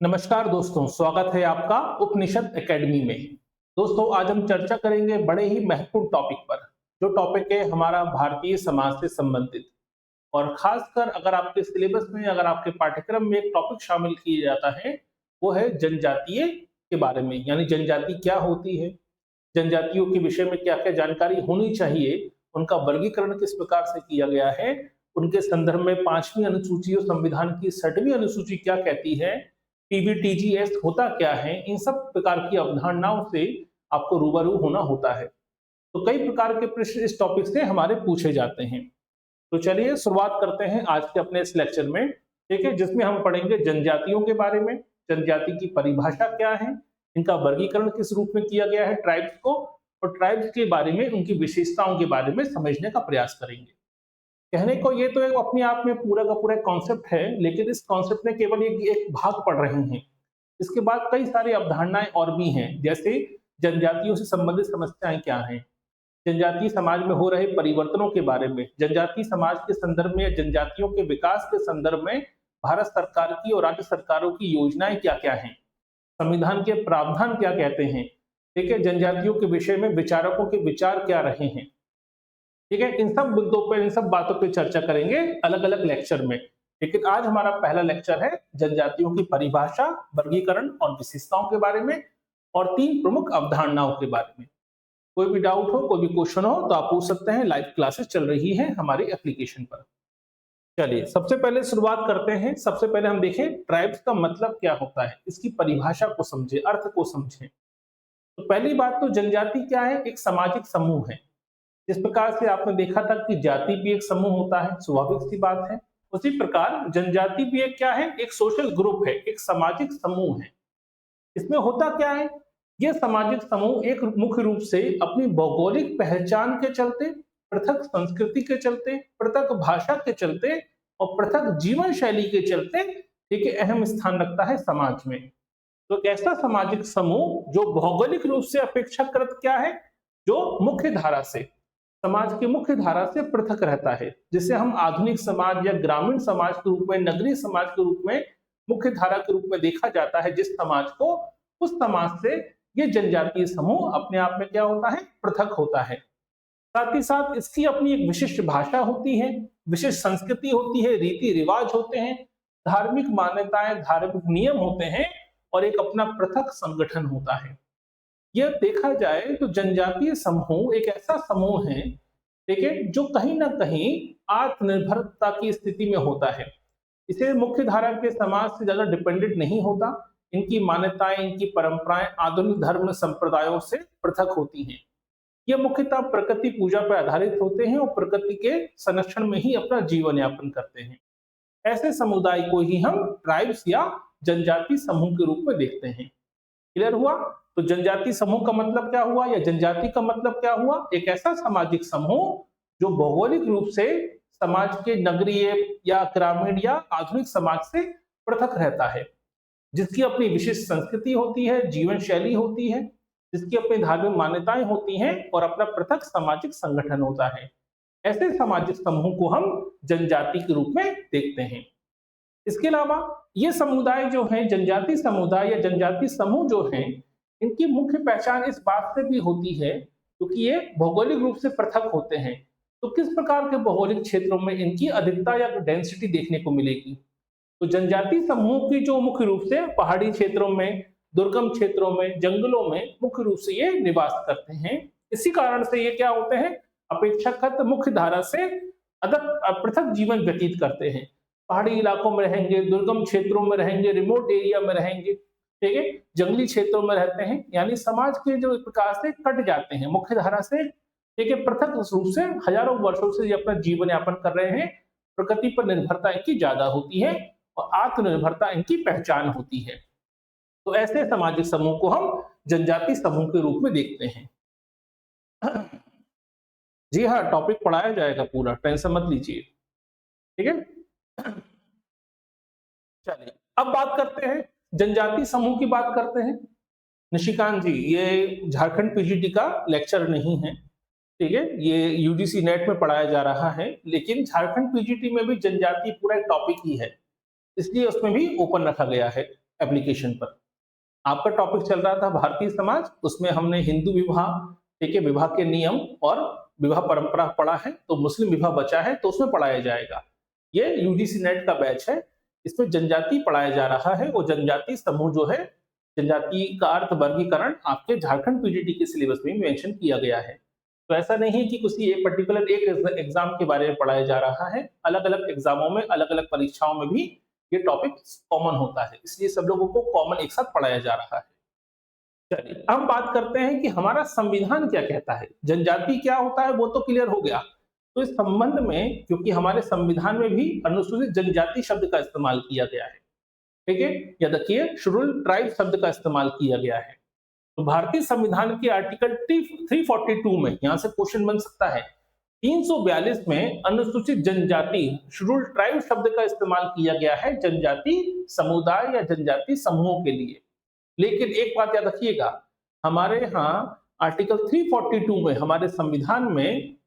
नमस्कार दोस्तों, स्वागत है आपका उपनिषद एकेडमी में। दोस्तों, आज हम चर्चा करेंगे बड़े ही महत्वपूर्ण टॉपिक पर, जो टॉपिक है हमारा भारतीय समाज से संबंधित। और खासकर अगर आपके सिलेबस में, अगर आपके पाठ्यक्रम में एक टॉपिक शामिल किया जाता है, वो है जनजातीय के बारे में। यानी जनजाति क्या होती है, जनजातियों के विषय में क्या क्या जानकारी होनी चाहिए, उनका वर्गीकरण किस प्रकार से किया गया है, उनके संदर्भ में 5वीं अनुसूची और संविधान की 6वीं अनुसूची क्या कहती है, पीवीटीजीएस होता क्या है, इन सब प्रकार की अवधारणाओं से आपको रूबरू होना होता है। तो कई प्रकार के प्रश्न इस टॉपिक से हमारे पूछे जाते हैं। तो चलिए शुरुआत करते हैं आज के अपने इस लेक्चर में, ठीक है, जिसमें हम पढ़ेंगे जनजातियों के बारे में, जनजाति की परिभाषा क्या है, इनका वर्गीकरण किस रूप में किया गया है ट्राइब्स को, और ट्राइब्स के बारे में, उनकी विशेषताओं के बारे में समझने का प्रयास करेंगे। कहने को ये तो एक अपने आप में पूरा का पूरा कॉन्सेप्ट है, लेकिन इस कॉन्सेप्ट में केवल एक भाग पढ़ रहे हैं। इसके बाद कई सारी अवधारणाएं और भी हैं, जैसे जनजातियों से संबंधित समस्याएं क्या हैं, जनजातीय समाज में हो रहे परिवर्तनों के बारे में, जनजातीय समाज के संदर्भ में या जनजातियों के विकास के संदर्भ में भारत सरकार की और राज्य सरकारों की योजनाएं क्या क्या हैं, संविधान के प्रावधान क्या कहते हैं, ठीक है, जनजातियों के विषय में विचारकों के विचार क्या रहे हैं, ठीक है। इन सब मुद्दों पर, इन सब बातों पर चर्चा करेंगे अलग अलग लेक्चर में। लेकिन आज हमारा पहला लेक्चर है जनजातियों की परिभाषा, वर्गीकरण और विशेषताओं के बारे में, और 3 प्रमुख अवधारणाओं के बारे में। कोई भी डाउट हो, कोई भी क्वेश्चन हो तो आप पूछ सकते हैं। लाइव क्लासेस चल रही है हमारी एप्लीकेशन पर। चलिए सबसे पहले शुरुआत करते हैं। सबसे पहले हम देखें ट्राइब्स का मतलब क्या होता है, इसकी परिभाषा को समझे, अर्थ को समझें। तो पहली बात तो जनजाति क्या है, एक सामाजिक समूह है। जिस प्रकार से आपने देखा था कि जाति भी एक समूह होता है, स्वाभाविक सी बात है, उसी प्रकार जनजाति भी एक क्या है, एक सोशल ग्रुप है, एक सामाजिक समूह है। इसमें होता क्या है, यह सामाजिक समूह एक मुख्य रूप से अपनी भौगोलिक पहचान के चलते, पृथक संस्कृति के चलते, पृथक भाषा के चलते और पृथक जीवन शैली के चलते एक अहम स्थान रखता है समाज में। तो एक ऐसा सामाजिक समूह जो भौगोलिक रूप से अपेक्षाकृत क्या है, जो मुख्य धारा से, समाज की मुख्य धारा से पृथक रहता है, जिसे हम आधुनिक समाज या ग्रामीण समाज के रूप में, नगरीय समाज के रूप में, मुख्य धारा के रूप में देखा जाता है। जिस समाज को, उस समाज से ये जनजातीय समूह अपने आप में क्या होता है, पृथक होता है। साथ ही साथ इसकी अपनी एक विशिष्ट भाषा होती है, विशिष्ट संस्कृति होती है, रीति रिवाज होते हैं, धार्मिक मान्यताएं, धार्मिक नियम होते हैं, और एक अपना पृथक संगठन होता है। यह देखा जाए तो जनजातीय समूह एक ऐसा समूह है, ठीक है, जो कहीं ना कहीं आत्मनिर्भरता की स्थिति में होता है। इसे मुख्य धारा के समाज से ज्यादा डिपेंडेंट नहीं होता। इनकी मान्यताएं, इनकी परंपराएं आधुनिक धर्म संप्रदायों से पृथक होती हैं। ये मुख्यतः प्रकृति पूजा पर आधारित होते हैं और प्रकृति के संरक्षण में ही अपना जीवन यापन करते हैं। ऐसे समुदाय को ही हम ट्राइब्स या जनजाति समूह के रूप में देखते हैं। क्लियर हुआ? तो जनजाति समूह का मतलब क्या हुआ, या जनजाति का मतलब क्या हुआ, एक ऐसा सामाजिक समूह जो भौगोलिक रूप से समाज के नगरीय या ग्रामीण या आधुनिक समाज से पृथक रहता है, जिसकी अपनी विशिष्ट संस्कृति होती है, जीवन शैली होती है, जिसकी अपनी धार्मिक मान्यताएं होती हैं, और अपना पृथक सामाजिक संगठन होता है। ऐसे सामाजिक समूह को हम जनजाति के रूप में देखते हैं। इसके अलावा ये समुदाय जो है, जनजाति समुदाय या जनजाति समूह जो है, इनकी मुख्य पहचान इस बात से भी होती है क्योंकि ये भौगोलिक रूप से पृथक होते हैं। तो किस प्रकार के भौगोलिक क्षेत्रों में इनकी अधिकता या डेंसिटी देखने को मिलेगी? तो जनजाति समूह की जो मुख्य रूप से पहाड़ी क्षेत्रों में, दुर्गम क्षेत्रों में, जंगलों में मुख्य रूप से ये निवास करते हैं। इसी कारण से ये क्या होते हैं, अपेक्षाकृत मुख्य धारा से अलग पृथक जीवन व्यतीत करते हैं। पहाड़ी इलाकों में रहेंगे, दुर्गम क्षेत्रों में रहेंगे, रिमोट एरिया में रहेंगे, ठीक है, जंगली क्षेत्रों में रहते हैं। यानी समाज के जो प्रकार से कट जाते हैं मुख्य धारा से, ठीक है, पृथक रूप से हजारों वर्षों से ये अपना जीवन यापन कर रहे हैं। प्रकृति पर निर्भरता इनकी ज्यादा होती है और आत्मनिर्भरता इनकी पहचान होती है। तो ऐसे सामाजिक समूह को हम जनजाति समूह के रूप में देखते हैं। जी हाँ, टॉपिक पढ़ाया जाएगा पूरा, टेंशन मत लीजिए, ठीक है। चलिए अब बात करते हैं, जनजाति समूह की बात करते हैं। निशिकांत जी, ये झारखंड पीजीटी का लेक्चर नहीं है, ठीक है, ये यूजीसी नेट में पढ़ाया जा रहा है, लेकिन झारखंड पीजीटी में भी जनजाति पूरा एक टॉपिक ही है, इसलिए उसमें भी ओपन रखा गया है एप्लीकेशन पर। आपका टॉपिक चल रहा था भारतीय समाज, उसमें हमने हिंदू विवाह, ठीक है, विवाह के नियम और विवाह परंपरा पढ़ा है, तो मुस्लिम विवाह बचा है तो उसमें पढ़ाया जाएगा। ये यूजीसी नेट का बैच है, इसमें जनजाति पढ़ाया जा रहा है। वो जनजाति समूह जो है, जनजाति का अर्थ वर्गीकरण आपके झारखंड पीजीटी के सिलेबस में मेंशन किया गया है। तो ऐसा नहीं है कि किसी एक पर्टिकुलर एक एग्जाम के बारे में पढ़ाया जा रहा है, अलग अलग एग्जामों में, अलग अलग परीक्षाओं में भी ये टॉपिक कॉमन होता है, इसलिए सब लोगों को कॉमन एक साथ पढ़ाया जा रहा है। चलिए अब बात करते हैं कि हमारा संविधान क्या कहता है, जनजाति क्या होता है वो तो क्लियर हो गया। तो इस संबंध में, क्योंकि हमारे संविधान में भी अनुसूचित जनजाति शब्द का इस्तेमाल किया गया है, ठीक है, या देखिए शेड्यूल्ड ट्राइब शब्द का इस्तेमाल किया गया है। तो भारतीय संविधान के आर्टिकल 342 में, यहां से क्वेश्चन बन सकता है, 342 में अनुसूचित जनजाति शेड्यूल्ड ट्राइब शब्द का इस्तेमाल किया गया है जनजाति समुदाय या जनजाति समूहों के लिए। लेकिन एक बात याद रखिएगा, हमारे यहाँ आर्टिकल 342 में, हमारे संविधान में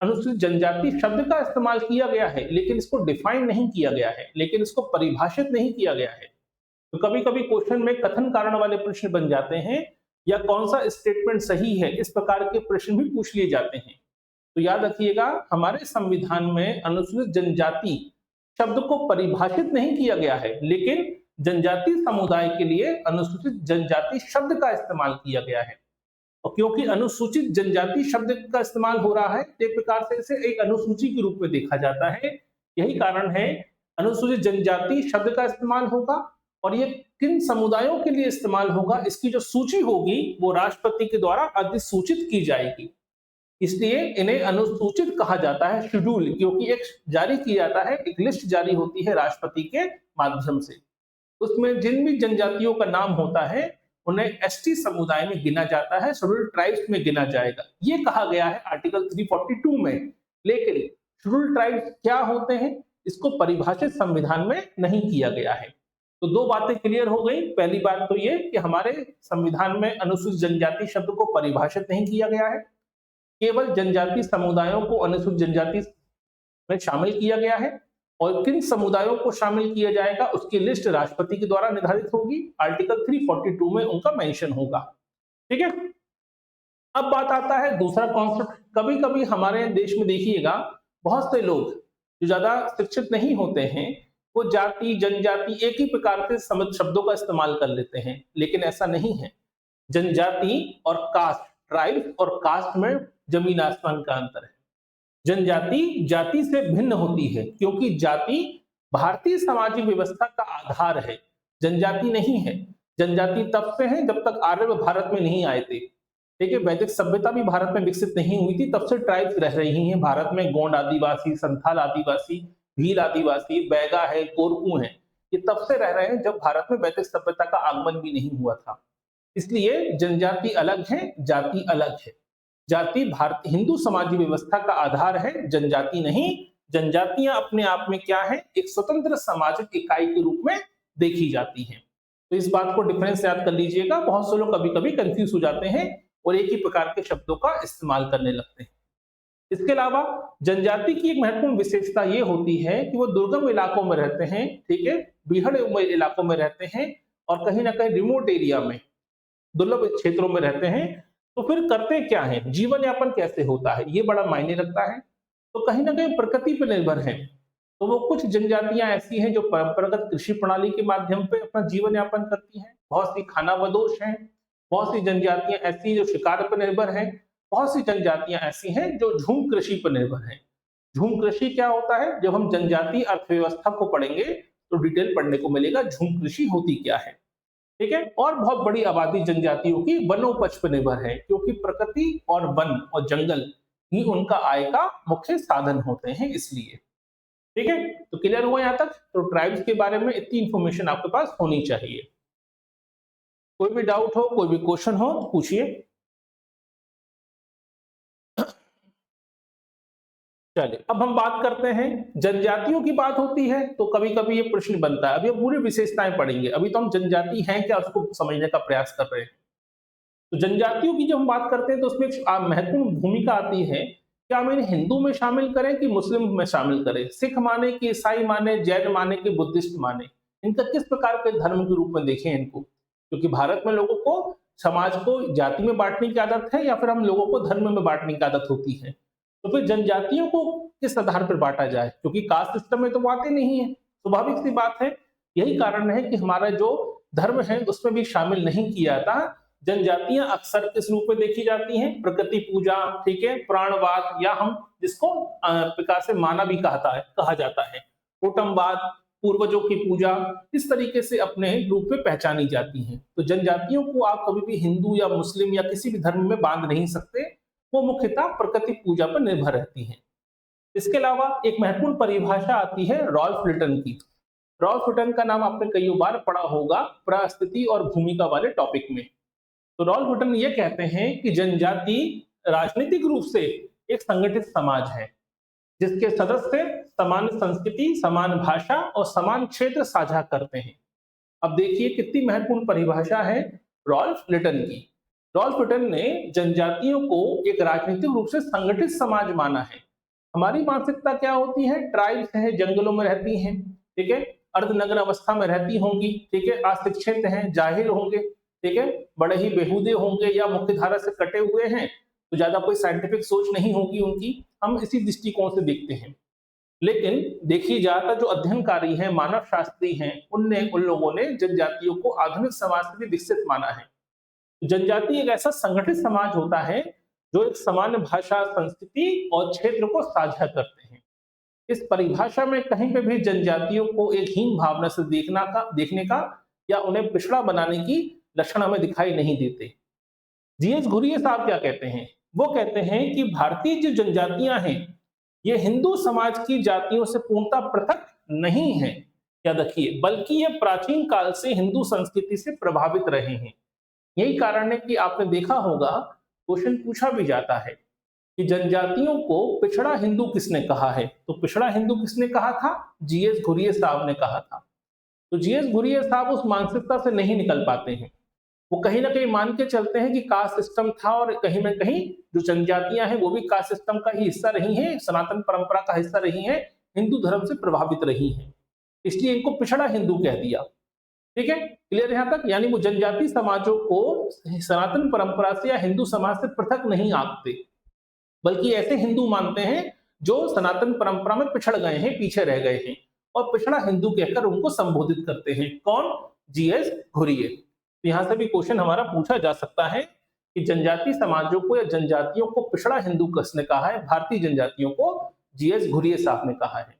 अनुसूचित जनजाति शब्द का इस्तेमाल किया गया है, लेकिन इसको डिफाइन नहीं किया गया है, लेकिन इसको परिभाषित नहीं किया गया है। तो कभी कभी क्वेश्चन में कथन कारण वाले प्रश्न बन जाते हैं, या कौन सा स्टेटमेंट सही है, इस प्रकार के प्रश्न भी पूछ लिए जाते हैं। तो याद रखिएगा, हमारे संविधान में अनुसूचित जनजाति शब्द को परिभाषित नहीं किया गया है, लेकिन जनजाति समुदाय के लिए अनुसूचित जनजाति शब्द का इस्तेमाल किया गया है। और क्योंकि अनुसूचित जनजाति शब्द का इस्तेमाल हो रहा है, एक प्रकार से इसे एक अनुसूची के रूप में देखा जाता है। यही कारण है अनुसूचित जनजाति शब्द का इस्तेमाल होगा, और ये किन समुदायों के लिए इस्तेमाल होगा, इसकी जो सूची होगी वो राष्ट्रपति के द्वारा अधिसूचित की जाएगी। इसलिए इन्हें अनुसूचित कहा जाता है, शेड्यूल, क्योंकि एक जारी किया जाता है, एक लिस्ट जारी होती है राष्ट्रपति के माध्यम से। उसमें जिन भी जनजातियों का नाम होता है उन्हें एसटी समुदाय में गिना जाता है, शेड्यूल्ड ट्राइब्स में गिना जाएगा, ये कहा गया है आर्टिकल 342 में। लेकिन शेड्यूल्ड ट्राइब्स क्या होते हैं, इसको परिभाषित संविधान में नहीं किया गया है। तो दो बातें क्लियर हो गई। पहली बात तो ये कि हमारे संविधान में अनुसूचित जनजाति शब्द को परिभाषित नहीं किया गया है, केवल जनजाति समुदायों को अनुसूचित जनजाति में शामिल किया गया है, और किन समुदायों को शामिल किया जाएगा उसकी लिस्ट राष्ट्रपति के द्वारा निर्धारित होगी, आर्टिकल 342 में उनका मेंशन होगा। ठीक है, अब बात आता है दूसरा कॉन्सेप्ट। कभी कभी हमारे देश में देखिएगा, बहुत से लोग जो ज्यादा शिक्षित नहीं होते हैं, वो जाति जनजाति एक ही प्रकार के शब्दों का इस्तेमाल कर लेते हैं, लेकिन ऐसा नहीं है। जनजाति और कास्ट, ट्राइब और कास्ट में जमीन आसमान का अंतर है। जनजाति जाति से भिन्न होती है, क्योंकि जाति भारतीय सामाजिक व्यवस्था का आधार है, जनजाति नहीं है। जनजाति तब से है जब तक आर्य भारत में नहीं आए थे, ठीक है, वैदिक सभ्यता भी भारत में विकसित नहीं हुई थी, तब से ट्राइब्स रह रही हैं भारत में। गोंड आदिवासी, संथाल आदिवासी, भील आदिवासी, बैगा है, कोरकू है, ये तब से रह रहे हैं जब भारत में वैदिक सभ्यता का आगमन भी नहीं हुआ था। इसलिए जनजाति अलग है, जाति अलग है। जाति भारतीय हिंदू समाजी व्यवस्था का आधार है, जनजाति नहीं। जनजातियां अपने आप में क्या है, एक स्वतंत्र सामाजिक इकाई के रूप में देखी जाती हैं। तो इस बात को डिफरेंस याद कर लीजिएगा। बहुत से लोग कभी कभी कंफ्यूज हो जाते हैं और एक ही प्रकार के शब्दों का इस्तेमाल करने लगते हैं। इसके अलावा जनजाति की एक महत्वपूर्ण विशेषता ये होती है कि वो दुर्गम इलाकों में रहते हैं, ठीक है, बीहड़ इलाकों में रहते हैं, और कहीं ना कहीं रिमोट एरिया में, दुर्लभ क्षेत्रों में रहते हैं। तो फिर करते क्या है, जीवन यापन कैसे होता है, ये बड़ा मायने रखता है। तो कहीं ना कहीं प्रकृति पर निर्भर है। तो वो कुछ जनजातियां ऐसी हैं जो परंपरागत कृषि प्रणाली के माध्यम पे अपना जीवन यापन करती हैं, बहुत सी खानाबदोश हैं, बहुत सी जनजातियां ऐसी जो शिकार पर निर्भर हैं, बहुत सी जनजातियां ऐसी हैं जो झूम कृषि पर निर्भर हैं। झूम कृषि क्या होता है, जब हम जनजाति अर्थव्यवस्था को पढ़ेंगे तो डिटेल पढ़ने को मिलेगा झूम कृषि होती क्या है, ठीक है। और बहुत बड़ी आबादी जनजातियों की वनोपज पर निर्भर है, क्योंकि प्रकृति और वन और जंगल ही उनका आय का मुख्य साधन होते हैं, इसलिए। ठीक है, तो क्लियर हुआ यहाँ तक। तो ट्राइब्स के बारे में इतनी इंफॉर्मेशन आपके पास होनी चाहिए। कोई भी डाउट हो, कोई भी क्वेश्चन हो तो पूछिए। चलिए अब हम बात करते हैं, जनजातियों की बात होती है तो कभी कभी ये प्रश्न बनता है। अभी हम पूरी विशेषताएं पढ़ेंगे, अभी तो हम जनजाति हैं क्या उसको समझने का प्रयास कर रहे हैं। तो जनजातियों की जब हम बात करते हैं तो उसमें एक महत्वपूर्ण भूमिका आती है, क्या हम इन्हें हिंदू में शामिल करें कि मुस्लिम में शामिल करें, सिख माने कि ईसाई माने, जैन माने कि बुद्धिस्ट माने, इनका किस प्रकार के धर्म के रूप में देखें इनको, क्योंकि भारत में लोगों को समाज को जाति में बांटने की आदत है या फिर हम लोगों को धर्म में बांटने की आदत होती है। तो फिर जनजातियों को किस आधार पर बांटा जाए, क्योंकि कास्ट सिस्टम में तो बातें नहीं है, स्वाभाविक सी बात है। यही कारण है कि हमारा जो धर्म है उसमें भी शामिल नहीं किया जाता। जनजातियां अक्सर किस रूप में देखी जाती हैं, प्रकृति पूजा, ठीक है, प्राणवाद, या हम जिसको प्रकार से माना भी कहा जाता है, टोटमवाद, पूर्वजों की पूजा, इस तरीके से अपने रूप में पहचानी जाती हैं। तो जनजातियों को आप कभी भी हिंदू या मुस्लिम या किसी भी धर्म में बांध नहीं सकते, वो मुख्यतः प्रकृति पूजा पर निर्भर रहती हैं। इसके अलावा एक महत्वपूर्ण परिभाषा आती है रॉल्फ लिटन की। रॉल्फ लिटन का नाम आपने कई बार पढ़ा होगा परिस्थिति और भूमिका वाले टॉपिक में। तो रॉल्फ लिटन ये कहते हैं कि जनजाति राजनीतिक रूप से एक संगठित समाज है जिसके सदस्य समान संस्कृति, समान भाषा और समान क्षेत्र साझा करते हैं। अब देखिए कितनी महत्वपूर्ण परिभाषा है रॉल्फ लिटन की। रॉल्फ लिटन ने जनजातियों को एक राजनीतिक रूप से संगठित समाज माना है। हमारी मानसिकता क्या होती है, ट्राइब्स हैं, जंगलों में रहती हैं, ठीक है, अर्धनग्न अवस्था में रहती होंगी, ठीक है, अशिक्षित हैं, जाहिल होंगे, ठीक है, बड़े ही बेहूदे होंगे या मुख्य धारा से कटे हुए हैं, तो ज्यादा कोई साइंटिफिक सोच नहीं होगी उनकी, हम इसी दृष्टिकोण से देखते हैं। लेकिन देखिए ज्यादातर जो अध्ययनकारी हैं, मानव शास्त्री हैं, उन लोगों ने जनजातियों को आधुनिक समाज से भी विकसित माना है। जनजाति एक ऐसा संगठित समाज होता है जो एक समान भाषा, संस्कृति और क्षेत्र को साझा करते हैं। इस परिभाषा में कहीं पे भी जनजातियों को एक हीन भावना से देखने का या उन्हें पिछड़ा बनाने की लक्षण हमें दिखाई नहीं देते। जीएस घुरिये साहब क्या कहते हैं, वो कहते हैं कि भारतीय जो जनजातियां हैं ये हिंदू समाज की जातियों से पूर्णतः पृथक नहीं है, याद रखिए, बल्कि ये प्राचीन काल से हिंदू संस्कृति से प्रभावित रहे हैं। यही कारण है कि आपने देखा होगा क्वेश्चन पूछा भी जाता है कि जनजातियों को पिछड़ा हिंदू किसने कहा है, तो पिछड़ा हिंदू किसने कहा था, जीएस घुरिये साहब ने कहा था। तो जीएस घुरिये साहब उस मानसिकता से नहीं निकल पाते हैं। वो कहीं ना कहीं मान के चलते हैं कि कास्ट सिस्टम था और कहीं ना कहीं जो जनजातियां हैं वो भी कास्ट सिस्टम का ही हिस्सा रही हैं, सनातन परंपरा का हिस्सा रही हैं, हिंदू धर्म से प्रभावित रही हैं, इसलिए इनको पिछड़ा हिंदू कह दिया। ठीक है, क्लियर यहां तक। यानी वो जनजाति समाजों को सनातन परंपरा से या हिंदू समाज से पृथक नहीं आंकते, बल्कि ऐसे हिंदू मानते हैं जो सनातन परंपरा में पिछड़ गए हैं, पीछे रह गए हैं, और पिछड़ा हिंदू कहकर उनको संबोधित करते हैं। कौन, जीएस घुरिये। तो यहां से भी क्वेश्चन हमारा पूछा जा सकता है कि जनजाति समाजों को या जनजातियों को पिछड़ा हिंदू किसने कहा है, भारतीय जनजातियों को जीएस घुरिये साहब ने कहा है।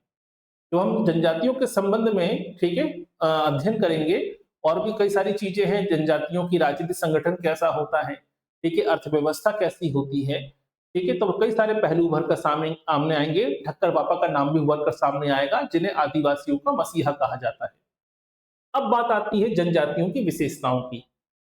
तो हम जनजातियों के संबंध में, ठीक है, अध्ययन करेंगे, और भी कई सारी चीजें हैं, जनजातियों की राजनीतिक संगठन कैसा होता है, ठीक है, अर्थव्यवस्था कैसी होती है, ठीक है, तो कई सारे पहलू उभर कर सामने आएंगे। ठक्कर बापा का नाम भी उभर कर सामने आएगा, जिन्हें आदिवासियों का मसीहा कहा जाता है। अब बात आती है जनजातियों की विशेषताओं की।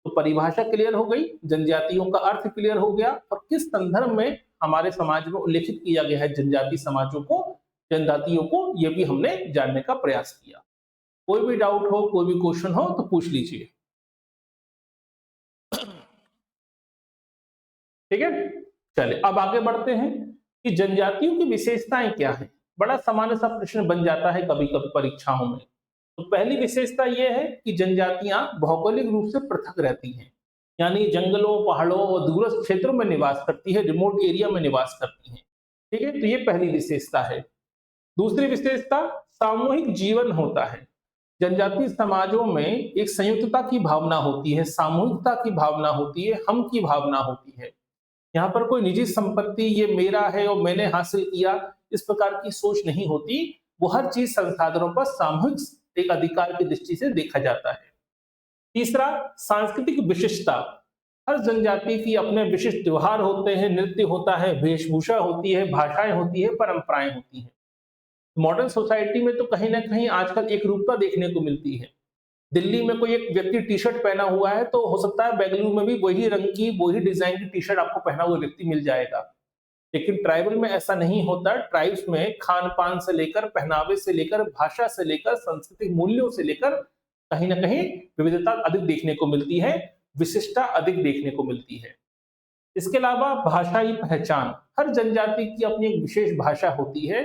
तो परिभाषा क्लियर हो गई, जनजातियों का अर्थ क्लियर हो गया, और किस संदर्भ में हमारे समाज में उल्लेखित किया गया है जनजाति समाजों को, जनजातियों को, यह भी हमने जानने का प्रयास किया। कोई भी डाउट हो, कोई भी क्वेश्चन हो तो पूछ लीजिए। ठीक है, चलिए अब आगे बढ़ते हैं कि जनजातियों की विशेषताएं क्या है। बड़ा सामान्य सा प्रश्न बन जाता है कभी कभी परीक्षाओं में। तो पहली विशेषता यह है कि जनजातियां भौगोलिक रूप से पृथक रहती हैं, यानी जंगलों, पहाड़ों और दूरस्थ क्षेत्रों में निवास करती है, रिमोट एरिया में निवास करती हैं। ठीक है, तो ये पहली विशेषता है। दूसरी विशेषता, सामूहिक जीवन होता है। जनजाति समाजों में एक संयुक्तता की भावना होती है, सामूहिकता की भावना होती है, हम की भावना होती है। यहाँ पर कोई निजी संपत्ति, ये मेरा है और मैंने हासिल किया, इस प्रकार की सोच नहीं होती। वो हर चीज संसाधनों पर सामूहिक एक अधिकार की दृष्टि से देखा जाता है। तीसरा, सांस्कृतिक विशिष्टता। हर जनजाति की अपने विशिष्ट त्योहार होते हैं, नृत्य होता है, वेशभूषा होती है, भाषाएं होती है, परंपराएं होती हैं। मॉडर्न सोसाइटी में तो कहीं ना कहीं आजकल एक रूपता देखने को मिलती है। दिल्ली में कोई एक व्यक्ति टी शर्ट पहना हुआ है तो हो सकता है बेंगलुरु में भी वही रंग की, वही डिजाइन की टी शर्ट आपको पहना हुआ व्यक्ति मिल जाएगा। लेकिन ट्राइबल में ऐसा नहीं होता। ट्राइब्स में खान पान से लेकर, पहनावे से लेकर, भाषा से लेकर, सांस्कृतिक मूल्यों से लेकर कहीं ना कहीं विविधता अधिक देखने को मिलती है। विशिष्टता अधिक देखने को मिलती है। इसके अलावा भाषाई पहचान, हर जनजाति की अपनी एक विशेष भाषा होती है,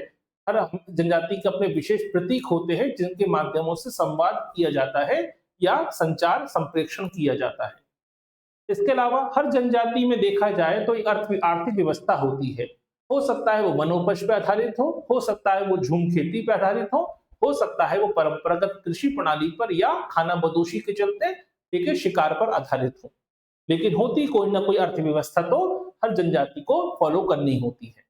हर जनजाति के अपने विशेश प्रतीक होते हैं जिनके माध्यमों से संवाद किया जाता है या संचार संप्रेषण किया जाता है। इसके अलावा हर जनजाति में देखा जाए तो एक आर्थिक व्यवस्था होती है। हो सकता है वो वनोपज पे आधारित हो सकता है वो झूम खेती पे आधारित हो सकता है वो परंपरागत कृषि प्रणाली पर या खाना बदोशी के चलते ठीक है शिकार पर आधारित हो, लेकिन होती कोई ना कोई अर्थव्यवस्था तो हर जनजाति को फॉलो करनी होती है।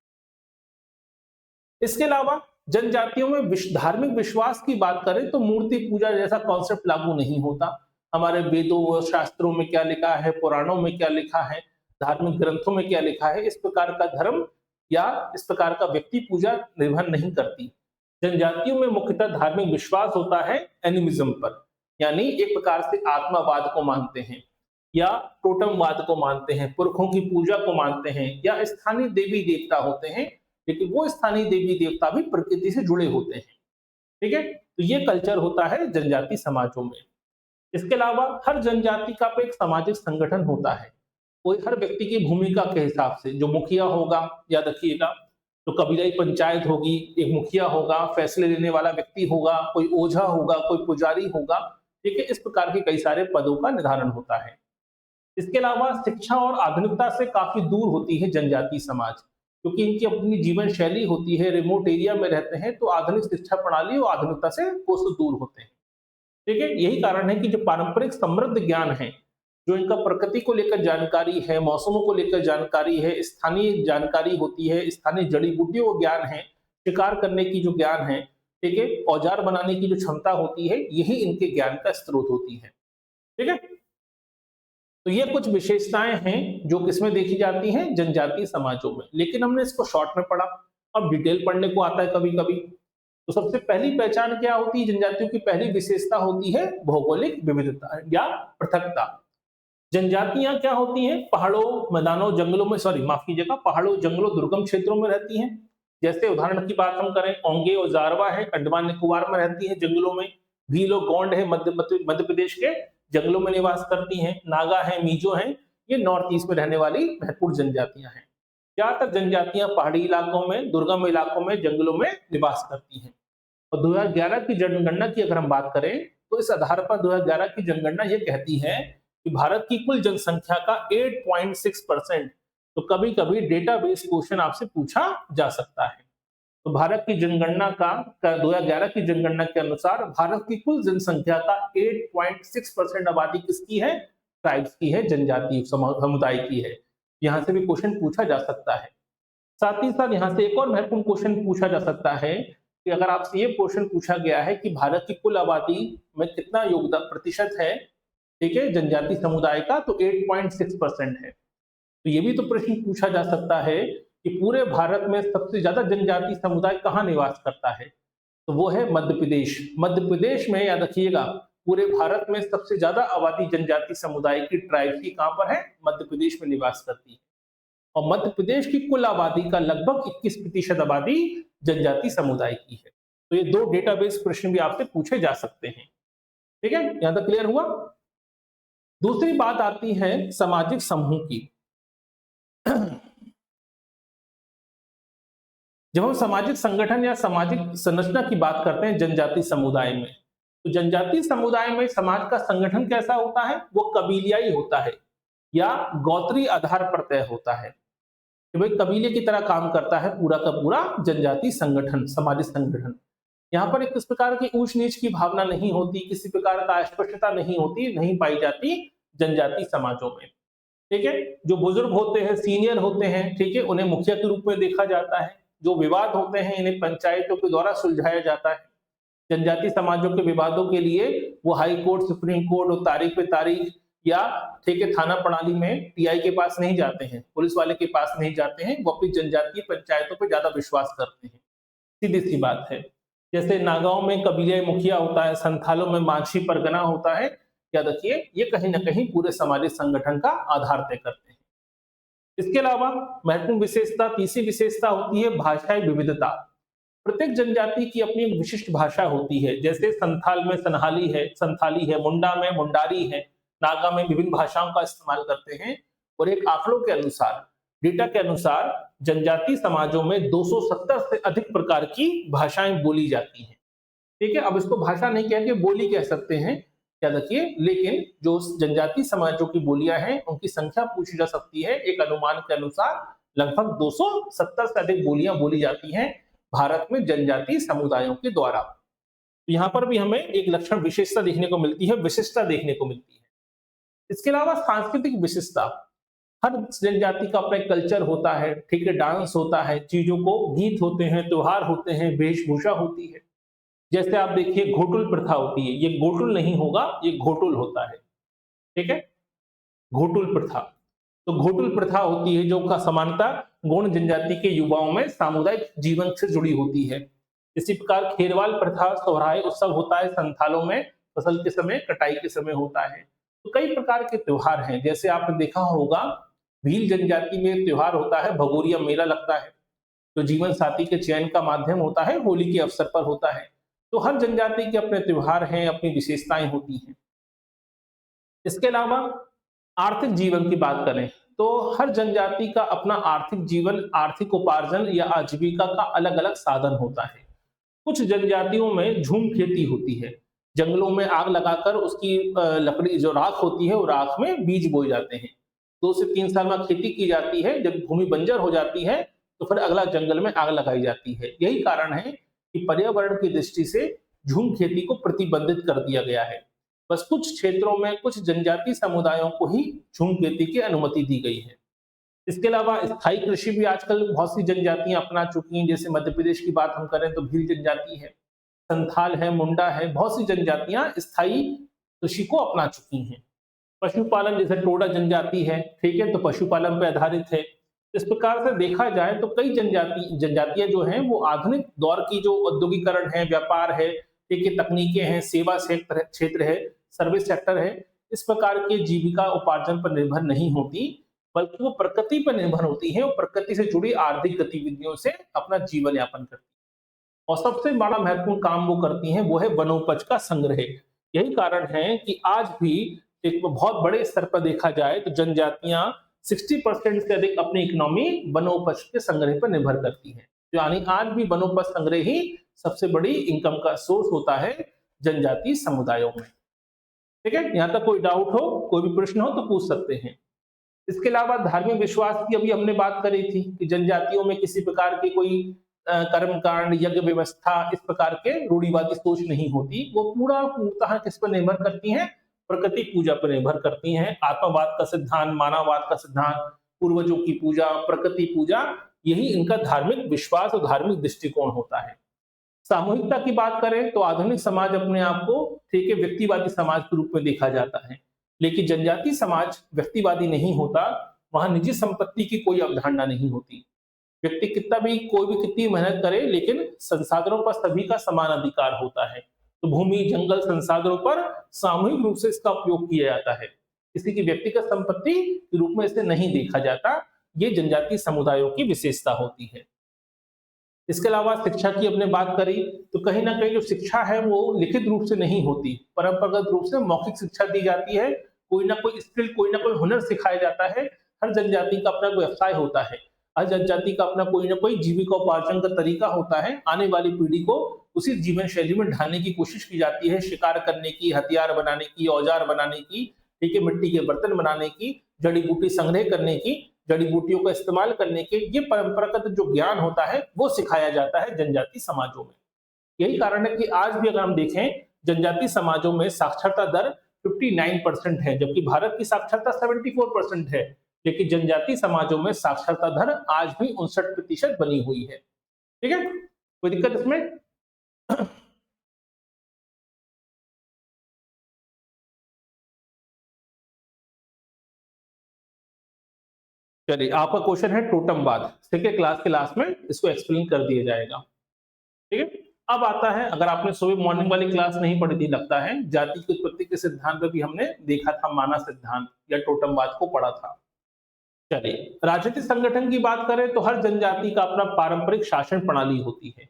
इसके अलावा जनजातियों में धार्मिक विश्वास की बात करें तो मूर्ति पूजा जैसा कॉन्सेप्ट लागू नहीं होता। हमारे वेदों व शास्त्रों में क्या लिखा है, पुराणों में क्या लिखा है, धार्मिक ग्रंथों में क्या लिखा है, इस प्रकार का धर्म या इस प्रकार का व्यक्ति पूजा निर्भर नहीं करती। जनजातियों में मुख्यतः धार्मिक विश्वास होता है एनिमिज्म पर, यानी एक प्रकार से आत्मावाद को मानते हैं या टोटमवाद को मानते हैं, पुरखों की पूजा को मानते हैं या स्थानीय देवी देवता होते हैं, लेकिन वो स्थानीय देवी देवता भी प्रकृति से जुड़े होते हैं। ठीक है, तो ये कल्चर होता है जनजाति समाजों में। इसके अलावा हर जनजाति का एक सामाजिक संगठन होता है, कोई हर व्यक्ति की भूमिका के हिसाब से, जो मुखिया होगा, याद रखिएगा, तो कबीलाई पंचायत होगी, एक मुखिया होगा, फैसले लेने वाला व्यक्ति होगा, कोई ओझा होगा, कोई पुजारी होगा। ठीक है, इस प्रकार के कई सारे पदों का निर्धारण होता है। इसके अलावा शिक्षा और आधुनिकता से काफी दूर होती है जनजाति समाज, क्योंकि इनकी अपनी जीवन शैली होती है, रिमोट एरिया में रहते हैं, तो आधुनिक शिक्षा प्रणाली और आधुनिकता से कोसों दूर होते हैं। ठीक है, यही कारण है कि जो पारंपरिक समृद्ध ज्ञान है, जो इनका प्रकृति को लेकर जानकारी है, मौसमों को लेकर जानकारी है, स्थानीय जानकारी होती है, स्थानीय जड़ी बूटियों का ज्ञान है, शिकार करने की जो ज्ञान है, ठीक है, औजार बनाने की जो क्षमता होती है, यही इनके ज्ञान का स्रोत होती है। ठीक है, तो ये कुछ विशेषताएं हैं जो किसमें देखी जाती हैं, जनजातीय समाजों में। लेकिन हमने इसको शॉर्ट में पढ़ा, अब डिटेल पढ़ने को आता है कभी कभी। तो सबसे पहली पहचान क्या होती है, जनजातियों की पहली विशेषता होती है भौगोलिक विविधता या पृथकता। जनजातियां क्या होती हैं, पहाड़ों, मैदानों, जंगलों में, माफ कीजिएगा, पहाड़ों, जंगलों, दुर्गम क्षेत्रों में रहती हैं। जैसे उदाहरण की बात हम करें, ओंगे और जारवा है, अंडमान निकोबार में रहती है जंगलों में। भील और गोंड है, मध्य प्रदेश के जंगलों में निवास करती हैं। नागा है, मिजो हैं, ये नॉर्थ ईस्ट में रहने वाली महत्वपूर्ण जनजातियां हैं। ज्यादातर जनजातियां पहाड़ी इलाकों में, दुर्गम इलाकों में, जंगलों में निवास करती हैं। और 2011 की जनगणना की अगर हम बात करें तो इस आधार पर 2011 की जनगणना ये कहती है कि भारत की कुल जनसंख्या का 8.6%, तो कभी कभी डेटाबेस क्वेश्चन आपसे पूछा जा सकता है। तो भारत की जनगणना का 2011 की जनगणना के अनुसार भारत की कुल जनसंख्या का 8.6% आबादी किसकी है, ट्राइब्स की है, जनजातीय समुदाय की है। यहाँ से भी क्वेश्चन पूछा जा सकता है। साथ ही साथ यहाँ से एक और महत्वपूर्ण क्वेश्चन पूछा जा सकता है कि अगर आपसे ये क्वेश्चन पूछा गया है कि भारत की कुल आबादी में कितना योगदान प्रतिशत है, ठीक है, जनजाति समुदाय का, तो 8.6% है। तो ये भी तो प्रश्न पूछा जा सकता है कि पूरे भारत में सबसे ज्यादा जनजाति समुदाय कहाँ निवास करता है, तो वो है मध्य प्रदेश। मध्य प्रदेश में याद रखिएगा, पूरे भारत में सबसे ज्यादा आबादी जनजाति समुदाय की, ट्राइब की, कहां पर है, मध्य प्रदेश में निवास करती है। और मध्य प्रदेश की कुल आबादी का लगभग 21% आबादी जनजाति समुदाय की है। तो ये दो डेटाबेस प्रश्न भी आपसे पूछे जा सकते हैं। ठीक है, यहां तक क्लियर हुआ। दूसरी बात आती है सामाजिक समूह की। जब हम सामाजिक संगठन या सामाजिक संरचना की बात करते हैं जनजाति समुदाय में, तो जनजाति समुदाय में समाज का संगठन कैसा होता है, वो कबीलियाई होता है या गोत्री आधार पर तय होता है कि भाई कबीले की तरह काम करता है पूरा का पूरा जनजाति संगठन, सामाजिक संगठन। यहाँ पर किस प्रकार की ऊंच नीच की भावना नहीं होती, किसी प्रकार का अस्पृश्यता नहीं होती, नहीं पाई जाती जनजाति समाजों में। ठीक है, जो बुजुर्ग होते हैं, सीनियर होते हैं, ठीक है, उन्हें मुखिया के रूप में देखा जाता है। जो विवाद होते हैं इन्हें पंचायतों के द्वारा सुलझाया जाता है। जनजाति समाजों के विवादों के लिए वो हाई कोर्ट, सुप्रीम कोर्ट और तारीख पे तारीख या ठीक है थाना प्रणाली में टीआई के पास नहीं जाते हैं, पुलिस वाले के पास नहीं जाते हैं, वो अपनी जनजातीय पंचायतों पर ज्यादा विश्वास करते हैं। सीधी सी बात है। जैसे नागाओं में कबीले मुखिया होता है, संथालों में मांझी परगना होता है। याद रखिए, ये कहीं ना कहीं पूरे सामाजिक संगठन का आधार तय करते हैं। इसके अलावा महत्वपूर्ण विशेषता, तीसरी विशेषता होती है भाषाई विविधता। प्रत्येक जनजाति की अपनी एक विशिष्ट भाषा होती है। जैसे संथाल में संथाली है, मुंडा में मुंडारी है, नागा में विभिन्न भाषाओं का इस्तेमाल करते हैं। और एक आंकड़ों के अनुसार, डेटा के अनुसार जनजातीय समाजों में 270 से अधिक प्रकार की भाषाएं बोली जाती हैं। ठीक है, अब इसको भाषा नहीं कह के बोली कह सकते हैं, याद रखिए। लेकिन जो जनजातीय समाजों की बोलियां हैं उनकी संख्या पूछी जा सकती है। एक अनुमान के अनुसार लगभग 270 से अधिक बोलियां बोली जाती हैं भारत में जनजातीय समुदायों के द्वारा। यहाँ पर भी हमें एक लक्षण विशेषता देखने को मिलती है, विशिष्टता देखने को मिलती है। इसके अलावा सांस्कृतिक विशिष्टता, हर जनजाति का अपना कल्चर होता है, ठीक है, डांस होता है, चीजों को गीत होते हैं, त्योहार होते हैं, वेशभूषा होती है। जैसे आप देखिए घोटुल प्रथा होती है, ये गोटुल नहीं होगा, ये घोटुल होता है। ठीक है, घोटुल प्रथा। तो घोटुल प्रथा होती है जो का समानता गौड़ जनजाति के युवाओं में सामुदायिक जीवन से जुड़ी होती है। इसी प्रकार खेरवाल प्रथा सोहराय उत्सव होता है संथालों में, फसल के समय, कटाई के समय होता है। तो कई प्रकार के त्योहार हैं, जैसे आपने देखा होगा भील जनजाति में त्योहार होता है, भगोरिया मेला लगता है, जो जीवन साथी के चयन का माध्यम होता है, होली के अवसर पर होता है। तो हर जनजाति के अपने त्योहार हैं, अपनी विशेषताएं होती हैं। इसके अलावा आर्थिक जीवन की बात करें तो हर जनजाति का अपना आर्थिक जीवन, आर्थिक उपार्जन या आजीविका का अलग अलग साधन होता है। कुछ जनजातियों में झूम खेती होती है, जंगलों में आग लगाकर उसकी लकड़ी जो राख होती है, वो राख में बीज बोए जाते हैं। 2 से 3 साल में खेती की जाती है, जब भूमि बंजर हो जाती है तो फिर अगला जंगल में आग लगाई जाती है। यही कारण है कि पर्यावरण की दृष्टि से झूम खेती को प्रतिबंधित कर दिया गया है। बस कुछ क्षेत्रों में कुछ जनजातीय समुदायों को ही झूम खेती की अनुमति दी गई है। इसके अलावा स्थायी कृषि भी आजकल बहुत सी जनजातियां अपना चुकी हैं। जैसे मध्य प्रदेश की बात हम करें तो भील जनजाति है, संथाल है, मुंडा है, बहुत सी जनजातियां स्थायी कृषि को अपना चुकी हैं। पशुपालन जैसे टोडा जनजाति है, ठीक है, तो पशुपालन पर आधारित है। इस प्रकार से देखा जाए तो कई जनजातियां जो हैं वो आधुनिक दौर की जो औद्योगिकरण है, व्यापार है, ठीक है, तकनीकें हैं, सेवा क्षेत्र है, सर्विस सेक्टर है, इस प्रकार के जीविका उपार्जन पर निर्भर नहीं होती, बल्कि वो प्रकृति पर निर्भर होती है और प्रकृति से जुड़ी आर्थिक गतिविधियों से अपना जीवन यापन करती है। और सबसे बड़ा महत्वपूर्ण काम वो करती हैं वो है वनोपज का संग्रह। यही कारण है कि आज भी एक बहुत बड़े स्तर पर देखा जाए तो जनजातियां 60% से अधिक अपनी इकोनॉमी वनोपज के संग्रह पर निर्भर करती है। यानी आज भी वनोपज संग्रह ही सबसे बड़ी इनकम का सोर्स होता है जनजातीय समुदायों में। ठीक है, यहाँ तक कोई डाउट हो, कोई भी प्रश्न हो तो पूछ सकते हैं। इसके अलावा धार्मिक विश्वास की अभी हमने बात करी थी कि जनजातियों में किसी प्रकार की कोई कर्म कांड, यज्ञ व्यवस्था, इस प्रकार के रूढ़िवादी सोच नहीं होती। वो पूर्णतः किस पर निर्भर करती हैं? प्रकृति पूजा पर निर्भर करती हैं। आत्मवाद का सिद्धांत, मानववाद का सिद्धांत, पूर्वजों की पूजा, प्रकृति पूजा, यही इनका धार्मिक विश्वास और धार्मिक दृष्टिकोण होता है। सामूहिकता की बात करें तो आधुनिक समाज अपने आप को ठीक है व्यक्तिवादी समाज के रूप में देखा जाता है, लेकिन जनजातीय समाज व्यक्तिवादी नहीं होता। वहां निजी संपत्ति की कोई अवधारणा नहीं होती। व्यक्ति कितना भी, कोई भी कितनी मेहनत करे, लेकिन संसाधनों पर सभी का समान अधिकार होता है। तो भूमि, जंगल, संसाधनों पर सामूहिक रूप से इसका उपयोग किया जाता है। किसी की व्यक्तिगत संपत्ति के रूप में इसे नहीं देखा जाता। ये जनजातीय समुदायों की विशेषता होती है। इसके अलावा शिक्षा की हमने बात करी तो कहीं ना कहीं जो शिक्षा है वो लिखित रूप से नहीं होती, परंपरागत रूप से मौखिक शिक्षा दी जाती है। कोई ना कोई स्किल, कोई ना कोई हुनर सिखाया जाता है। हर जनजाति का अपना व्यवसाय होता है, हर जनजाति का अपना कोई ना कोई जीविका उपार्जन का तरीका होता है। आने वाली पीढ़ी को उसी जीवन शैली में ढालने की कोशिश की जाती है, शिकार करने की, हथियार बनाने की, औजार बनाने की, ठीक है, मिट्टी के बर्तन बनाने की, जड़ी बूटी संग्रह करने की, जड़ी बूटियों का इस्तेमाल करने के, ये परंपरागत जो ज्ञान होता है वो सिखाया जाता है जनजातीय समाजों में। यही कारण है कि आज भी अगर हम देखें जनजातीय समाजों में साक्षरता दर 59% है, जबकि भारत की साक्षरता 74% है, लेकिन जनजातीय समाजों में साक्षरता दर आज भी 59% बनी हुई है। ठीक है, कोई दिक्कत इसमें? चलिए, आपका क्वेश्चन है टोटमवाद। ठीक है, क्लास के लास्ट में इसको एक्सप्लेन कर दिया जाएगा। ठीक है, अब आता है, अगर आपने सुबह मॉर्निंग वाली क्लास नहीं पढ़ी थी लगता है, जाति की उत्पत्ति के सिद्धांत में भी हमने देखा था, माना सिद्धांत या टोटमवाद को पढ़ा था। चलिए, राजनीतिक संगठन की बात करें तो हर जनजाति का अपना पारंपरिक शासन प्रणाली होती है।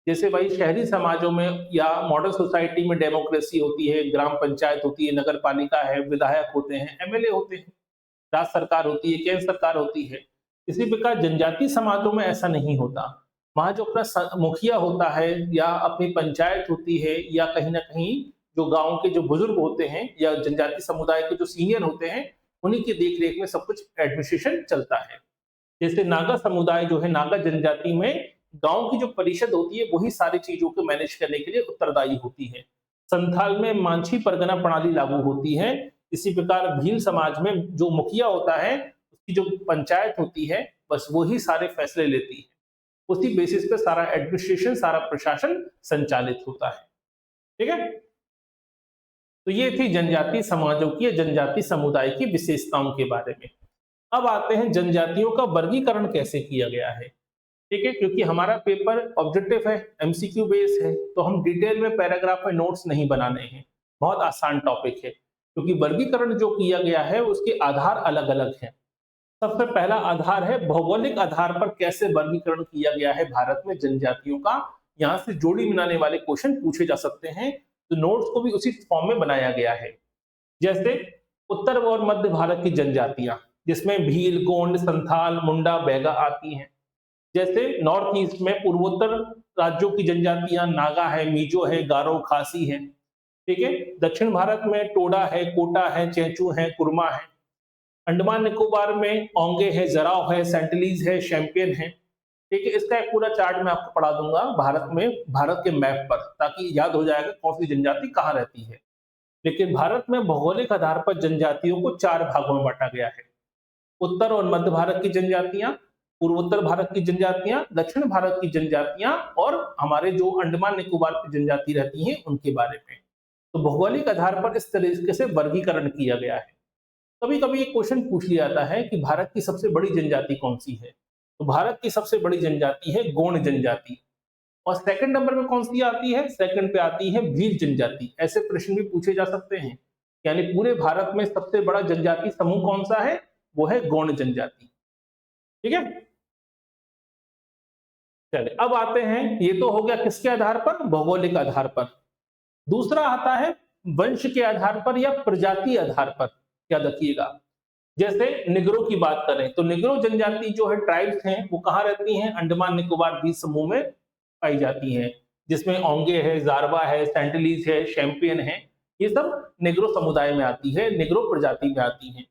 जैसे भाई शहरी समाजों में या मॉडर्न सोसाइटी में डेमोक्रेसी होती है, ग्राम पंचायत होती है, नगर पालिका है, विधायक होते हैं, एमएलए होते हैं, राज्य सरकार होती है, केंद्र सरकार होती है। इसी प्रकार जनजातीय समाजों में ऐसा नहीं होता। वहाँ जो अपना मुखिया होता है या अपनी पंचायत होती है या कहीं ना कहीं जो गांव के जो बुजुर्ग होते हैं या जनजातीय समुदाय के जो सीनियर होते हैं, उन्हीं की देख रेख में सब कुछ एडमिनिस्ट्रेशन चलता है। जैसे नागा समुदाय जो है, नागा जनजाति में गांव की जो परिषद होती है वही सारी चीजों को मैनेज करने के लिए उत्तरदायी होती है। संथाल में मांझी परगना प्रणाली लागू होती है। इसी प्रकार भील समाज में जो मुखिया होता है, उसकी जो पंचायत होती है, बस वही सारे फैसले लेती है। उसी बेसिस पे सारा एडमिनिस्ट्रेशन, सारा प्रशासन संचालित होता है। ठीक है, तो ये थी जनजातीय समाजों की, जनजातीय समुदाय की विशेषताओं के बारे में। अब आते हैं जनजातियों का वर्गीकरण कैसे किया गया है। ठीक है, क्योंकि हमारा पेपर ऑब्जेक्टिव है, एमसीक्यू बेस है, तो हम डिटेल में पैराग्राफ में नोट्स नहीं बनाने हैं। बहुत आसान टॉपिक है, क्योंकि वर्गीकरण जो किया गया है उसके आधार अलग अलग हैं। सबसे पहला आधार है भौगोलिक आधार पर कैसे वर्गीकरण किया गया है भारत में जनजातियों का। यहाँ से जोड़ी मिलाने वाले क्वेश्चन पूछे जा सकते हैं, तो नोट्स को भी उसी फॉर्म में बनाया गया है। जैसे उत्तर और मध्य भारत की जनजातियां, जिसमें भील, गोंड, संथाल, मुंडा, बैगा आती हैं। जैसे नॉर्थ ईस्ट में पूर्वोत्तर राज्यों की जनजातियां नागा है, मिजो है, गारो, खासी है। ठीक है, दक्षिण भारत में टोडा है, कोटा है, चेंचू है, कुरमा है। अंडमान निकोबार में ओंगे है, जराव है, सेंटलीज है, शैंपियन है। ठीक है, इसका एक पूरा चार्ट मैं आपको पढ़ा दूंगा भारत में, भारत के मैप पर, ताकि याद हो जाएगा कौन सी जनजाति कहाँ रहती है। लेकिन भारत में भौगोलिक आधार पर जनजातियों को 4 भागों में बांटा गया है। उत्तर और मध्य भारत की जनजातियां, पूर्वोत्तर भारत की जनजातियां, दक्षिण भारत की जनजातियां और हमारे जो अंडमान निकोबार की जनजाति रहती हैं उनके बारे में। तो भौगोलिक आधार पर इस तरीके से वर्गीकरण किया गया है। कभी कभी एक क्वेश्चन पूछ लिया जाता है कि भारत की सबसे बड़ी जनजाति कौन सी है। तो भारत की सबसे बड़ी जनजाति है गोंड जनजाति। और सेकंड नंबर में कौन सी आती है? सेकंड पे आती है भील जनजाति। ऐसे प्रश्न भी पूछे जा सकते हैं, यानी पूरे भारत में सबसे बड़ा जनजाति समूह कौन सा है? वो है गोंड जनजाति। ठीक है, चलिए अब आते हैं, ये तो हो गया किसके आधार पर? भौगोलिक आधार पर। दूसरा आता है वंश के आधार पर या प्रजाति आधार पर। याद रखिएगा, जैसे निग्रो की बात करें तो निग्रो जनजाति जो है, ट्राइब्स हैं, वो कहाँ रहती हैं? अंडमान निकोबार द्वीप समूह में पाई जाती हैं, जिसमें ओंगे है, जारवा है, सेंटलीज है, शैंपियन है। ये सब निग्रो समुदाय में आती है, निग्रो प्रजाति में आती हैं।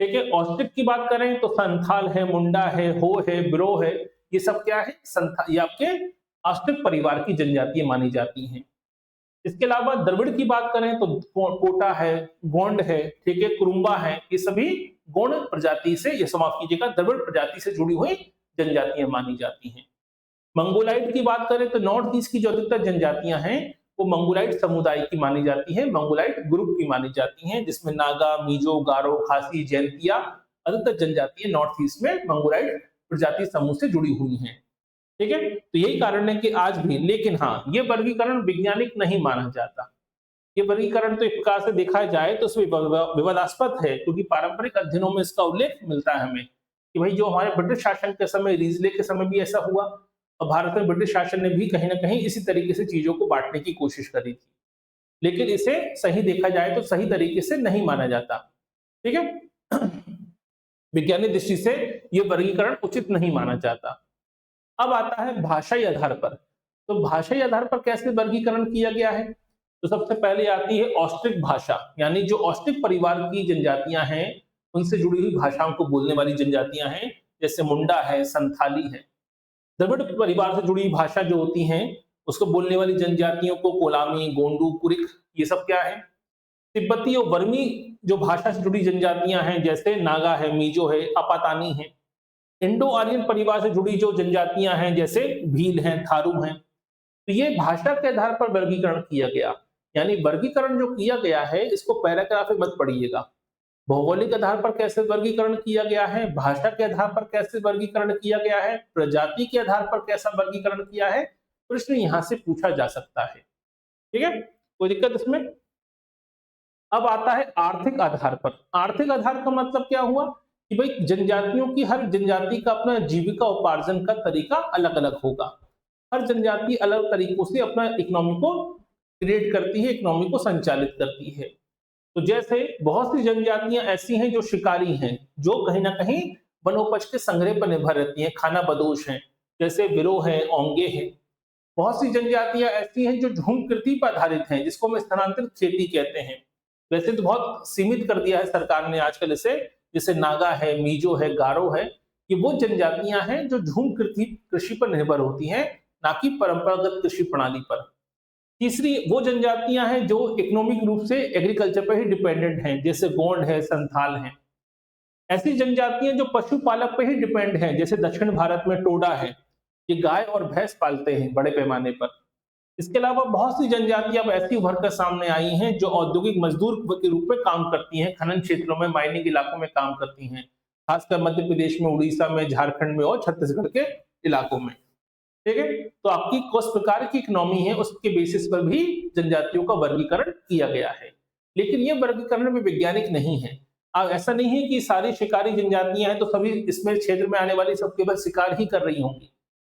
ठीक है, ऑस्ट्रिक की बात करें तो संथाल है, मुंडा है, हो है, ब्रो है, ये सब क्या है? ये आपके ऑस्ट्रिक परिवार की जनजातियां मानी जाती हैं। इसके अलावा द्रविड़ की बात करें तो कोटा है, गोंड है, ठीक है, कुरुम्बा है, ये सभी गोंड प्रजाति से, ये समाप्त कीजिएगा, द्रविड़ प्रजाति से जुड़ी हुई जनजातियां मानी जाती हैं। मंगोलाइट की बात करें तो नॉर्थ ईस्ट की जो अधिकतर जनजातियां हैं वो मंगोलाइट समुदाय की मानी जाती है, मंगोलाइट ग्रुप की मानी जाती हैं, जिसमें नागा, मिजो, गारो, खासी, जैंतिया अधिकतर जनजातियां नॉर्थ ईस्ट में मंगोलाइट प्रजाति समूह से जुड़ी हुई हैं। ठीक है, तो यही कारण है कि आज भी, लेकिन हाँ, ये वर्गीकरण वैज्ञानिक नहीं माना जाता। ये वर्गीकरण तो एक प्रकार से देखा जाए तो इसमें विवादास्पद है, क्योंकि पारंपरिक अध्ययनों में इसका उल्लेख मिलता है हमें कि भाई जो हमारे ब्रिटिश शासन के समय, रीजले के समय भी ऐसा हुआ, और भारत में ब्रिटिश शासन ने भी कहीं ना कहीं इसी तरीके से चीजों को बांटने की कोशिश करी थी, लेकिन इसे सही देखा जाए तो सही तरीके से नहीं माना जाता। ठीक है, वैज्ञानिक दृष्टि से यह वर्गीकरण उचित नहीं माना जाता। अब आता है भाषाई आधार पर। तो भाषाई आधार पर कैसे वर्गीकरण किया गया है? तो सबसे पहले आती है ऑस्ट्रिक भाषा, यानी जो ऑस्ट्रिक परिवार की जनजातियां हैं उनसे जुड़ी हुई भाषाओं को बोलने वाली जनजातियां हैं, जैसे मुंडा है, संथाली है। द्रविड़ परिवार से जुड़ी भाषा जो होती हैं उसको बोलने वाली जनजातियों को कोलामी, गोंडू, कुरिक, ये सब क्या है? तिब्बती और वर्मी जो भाषा से जुड़ी जनजातियां हैं, जैसे नागा है, मिजो है, अपातानी है। इंडो आर्यन परिवार से जुड़ी जो जनजातियां हैं, जैसे भील हैं, थारू हैं। तो ये भाषा के आधार पर वर्गीकरण किया गया, यानी वर्गीकरण जो किया गया है इसको पैराग्राफ में मत पढ़िएगा। भौगोलिक आधार पर कैसे वर्गीकरण किया गया है, भाषा के आधार पर कैसे वर्गीकरण किया गया है, प्रजाति के आधार पर कैसा वर्गीकरण किया है, प्रश्न यहां से पूछा जा सकता है। ठीक है, कोई दिक्कत इसमें? अब आता है आर्थिक आधार पर। आर्थिक आधार का मतलब क्या हुआ कि भाई जनजातियों की, हर जनजाति का अपना जीविका उपार्जन का तरीका अलग अलग होगा। हर जनजाति अलग तरीकों से अपना इकोनॉमी को क्रिएट करती है, इकोनॉमी को संचालित करती है। तो जैसे बहुत सी जनजातियां ऐसी हैं जो शिकारी हैं, जो कहीं ना कहीं वनोपज के संग्रह पर निर्भर रहती हैं, खाना बदोश हैं, जैसे बिरो हैं, ओंगे हैं। बहुत सी जनजातियां ऐसी हैं जो झूम कृषि पर आधारित हैं, जिसको हम स्थानांतरित खेती कहते हैं। वैसे तो बहुत सीमित कर दिया है सरकार ने आजकल इसे, जैसे नागा है, मीजो है, गारो है। ये वो जनजातियां हैं जो झूम कृषि कृषि पर निर्भर होती हैं, ना कि परंपरागत कृषि प्रणाली पर। तीसरी वो जनजातियां हैं जो इकोनॉमिक रूप से एग्रीकल्चर पर ही डिपेंडेंट हैं, जैसे गोंड है, संथाल है। ऐसी जनजातियां जो पशुपालक पर ही डिपेंड हैं, जैसे दक्षिण भारत में टोडा है, ये गाय और भैंस पालते हैं बड़े पैमाने पर। इसके अलावा बहुत सी जनजातियां अब ऐसी उभर कर सामने आई हैं जो औद्योगिक मजदूर के रूप में काम करती हैं, खनन क्षेत्रों में, माइनिंग इलाकों में काम करती हैं, खासकर मध्य प्रदेश में, उड़ीसा में, झारखंड में और छत्तीसगढ़ के इलाकों में। ठीक है, तो आपकी किस प्रकार की इकोनॉमी है उसके बेसिस पर भी जनजातियों का वर्गीकरण किया गया है, लेकिन ये वर्गीकरण भी वैज्ञानिक नहीं है। अब ऐसा नहीं है कि सारी शिकारी जनजातियां हैं तो सभी इसमें क्षेत्र में आने वाली सब केवल शिकार ही कर रही होंगी।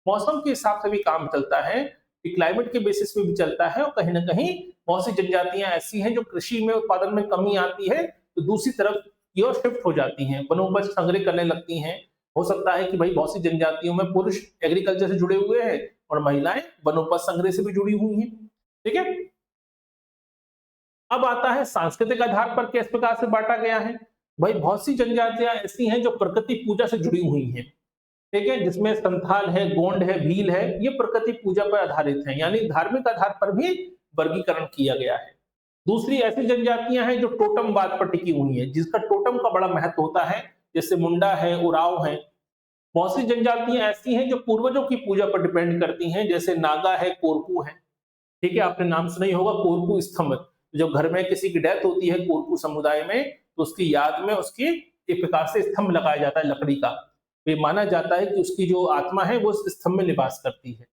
मौसम के हिसाब से भी काम चलता है, क्लाइमेट के बेसिस पे भी चलता है, और कहीं ना कहीं बहुत सी जनजातियां ऐसी हैं जो कृषि में उत्पादन में कमी आती है तो दूसरी तरफ की ओर शिफ्ट हो जाती हैं, वनोपज संग्रह करने लगती हैं। हो सकता है कि भाई बहुत सी जनजातियों में पुरुष एग्रीकल्चर से जुड़े हुए हैं और महिलाएं वनोपज संग्रह से भी जुड़ी हुई हैं। ठीक है, अब आता है सांस्कृतिक आधार पर किस प्रकार से बांटा गया है। भाई बहुत सी जनजातियां ऐसी हैं जो प्रकृति पूजा से जुड़ी हुई हैं, ठीक है, जिसमें संथाल है, गोंड है, भील है, ये प्रकृति पूजा पर आधारित हैं, यानी धार्मिक आधार पर भी वर्गीकरण किया गया है। दूसरी ऐसी जनजातियां हैं जो टोटमवाद पर टिकी हुई हैं, जिसका टोटम का बड़ा महत्व होता है, जैसे मुंडा है, उराव है। बहुत सी जनजातियां ऐसी हैं जो पूर्वजों की पूजा पर डिपेंड करती हैं, जैसे नागा है, कोरकू है। ठीक है, आपने नाम सुना ही होगा कोरकू स्तंभ। जब घर में किसी की डेथ होती है कोरकू समुदाय में, तो उसकी याद में उसकी एक प्रकार से स्तंभ लगाया जाता है लकड़ी का। ये माना जाता है कि उसकी जो आत्मा है वो उस स्तंभ में निवास करती है।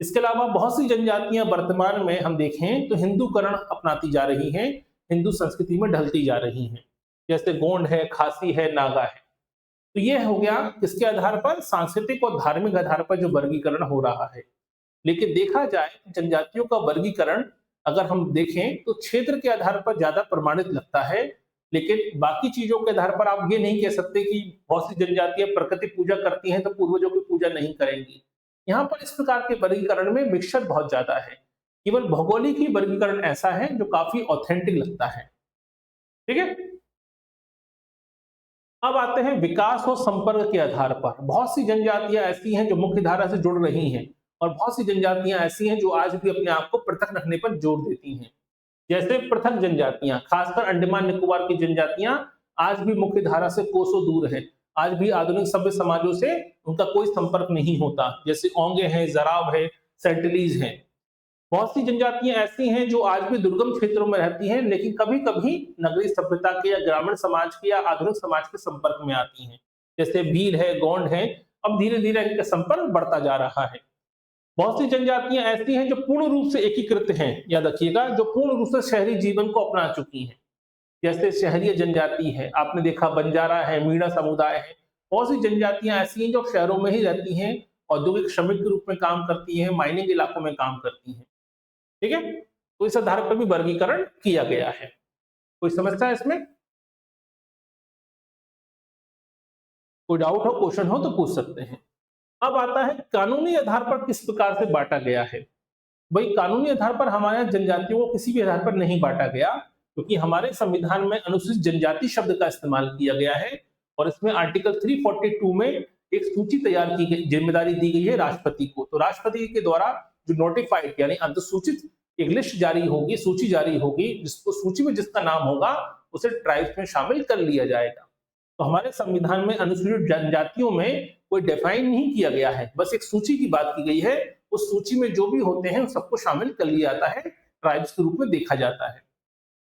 इसके अलावा बहुत सी जनजातियां वर्तमान में हम देखें तो हिंदूकरण अपनाती जा रही हैं, हिंदू संस्कृति में ढलती जा रही हैं, जैसे गोंड है, खासी है, नागा है। तो ये हो गया किसके आधार पर, सांस्कृतिक और धार्मिक आधार पर जो वर्गीकरण हो रहा है। लेकिन देखा जाए जनजातियों का वर्गीकरण अगर हम देखें तो क्षेत्र के आधार पर ज्यादा प्रमाणित लगता है, लेकिन बाकी चीजों के आधार पर आप ये नहीं कह सकते कि बहुत सी जनजातियां प्रकृति पूजा करती हैं तो पूर्वजों की पूजा नहीं करेंगी। यहाँ पर इस प्रकार के वर्गीकरण में मिक्सचर बहुत ज्यादा है। केवल भौगोलिक ही वर्गीकरण ऐसा है जो काफी ऑथेंटिक लगता है। ठीक है, अब आते हैं विकास और संपर्क के आधार पर। बहुत सी जनजातियां ऐसी हैं जो मुख्य धारा से जुड़ रही हैं, और बहुत सी जनजातियां ऐसी हैं जो आज भी अपने आप को पृथक रखने पर जोर देती हैं। जैसे पृथक जनजातियां, खासकर अंडमान निकोबार की जनजातियां आज भी मुख्य धारा से कोसों दूर है, आज भी आधुनिक सभ्य समाजों से उनका कोई संपर्क नहीं होता। जैसे ओंगे हैं, जराव है, सेंटिलीज हैं। बहुत सी जनजातियां ऐसी हैं जो आज भी दुर्गम क्षेत्रों में रहती हैं, लेकिन कभी कभी नगरीय सभ्यता के या ग्रामीण समाज के या आधुनिक समाज के संपर्क में आती हैं, जैसे भील है, गोंड है। अब धीरे धीरे इनका संपर्क बढ़ता जा रहा है। बहुत सी जनजातियां ऐसी हैं जो पूर्ण रूप से एकीकृत हैं, याद रखिएगा, जो पूर्ण रूप से शहरी जीवन को अपना चुकी हैं। जैसे शहरी जनजाति है, आपने देखा बंजारा है, मीणा समुदाय है। बहुत सी जनजातियां ऐसी हैं जो शहरों में ही रहती हैं, औद्योगिक श्रमिक के रूप में काम करती हैं, माइनिंग इलाकों में काम करती हैं। ठीक है, तो इस आधार पर भी वर्गीकरण किया गया है। कोई समस्या है इसमें? कोई डाउट हो, क्वेश्चन हो तो पूछ सकते हैं। अब आता है कानूनी आधार पर किस प्रकार से बांटा गया है। भाई कानूनी आधार पर हमारे यहाँ जनजातियों को किसी भी आधार पर नहीं बांटा गया, क्योंकि हमारे संविधान में अनुसूचित जनजाति शब्द का इस्तेमाल किया गया है, और इसमें आर्टिकल 342 में एक सूची तैयार की गई, जिम्मेदारी दी गई है राष्ट्रपति को। तो राष्ट्रपति के द्वारा जो नोटिफाइड यानी अधिसूचित एक लिस्ट जारी होगी, सूची जारी होगी, जिसको सूची में जिसका नाम होगा उसे ट्राइब्स में शामिल कर लिया जाएगा। तो हमारे संविधान में अनुसूचित जनजातियों में कोई डिफाइन नहीं किया गया है, बस एक सूची की बात की गई है। उस सूची में जो भी होते हैं सबको शामिल कर लिया जाता है, ट्राइब्स के रूप में देखा जाता है।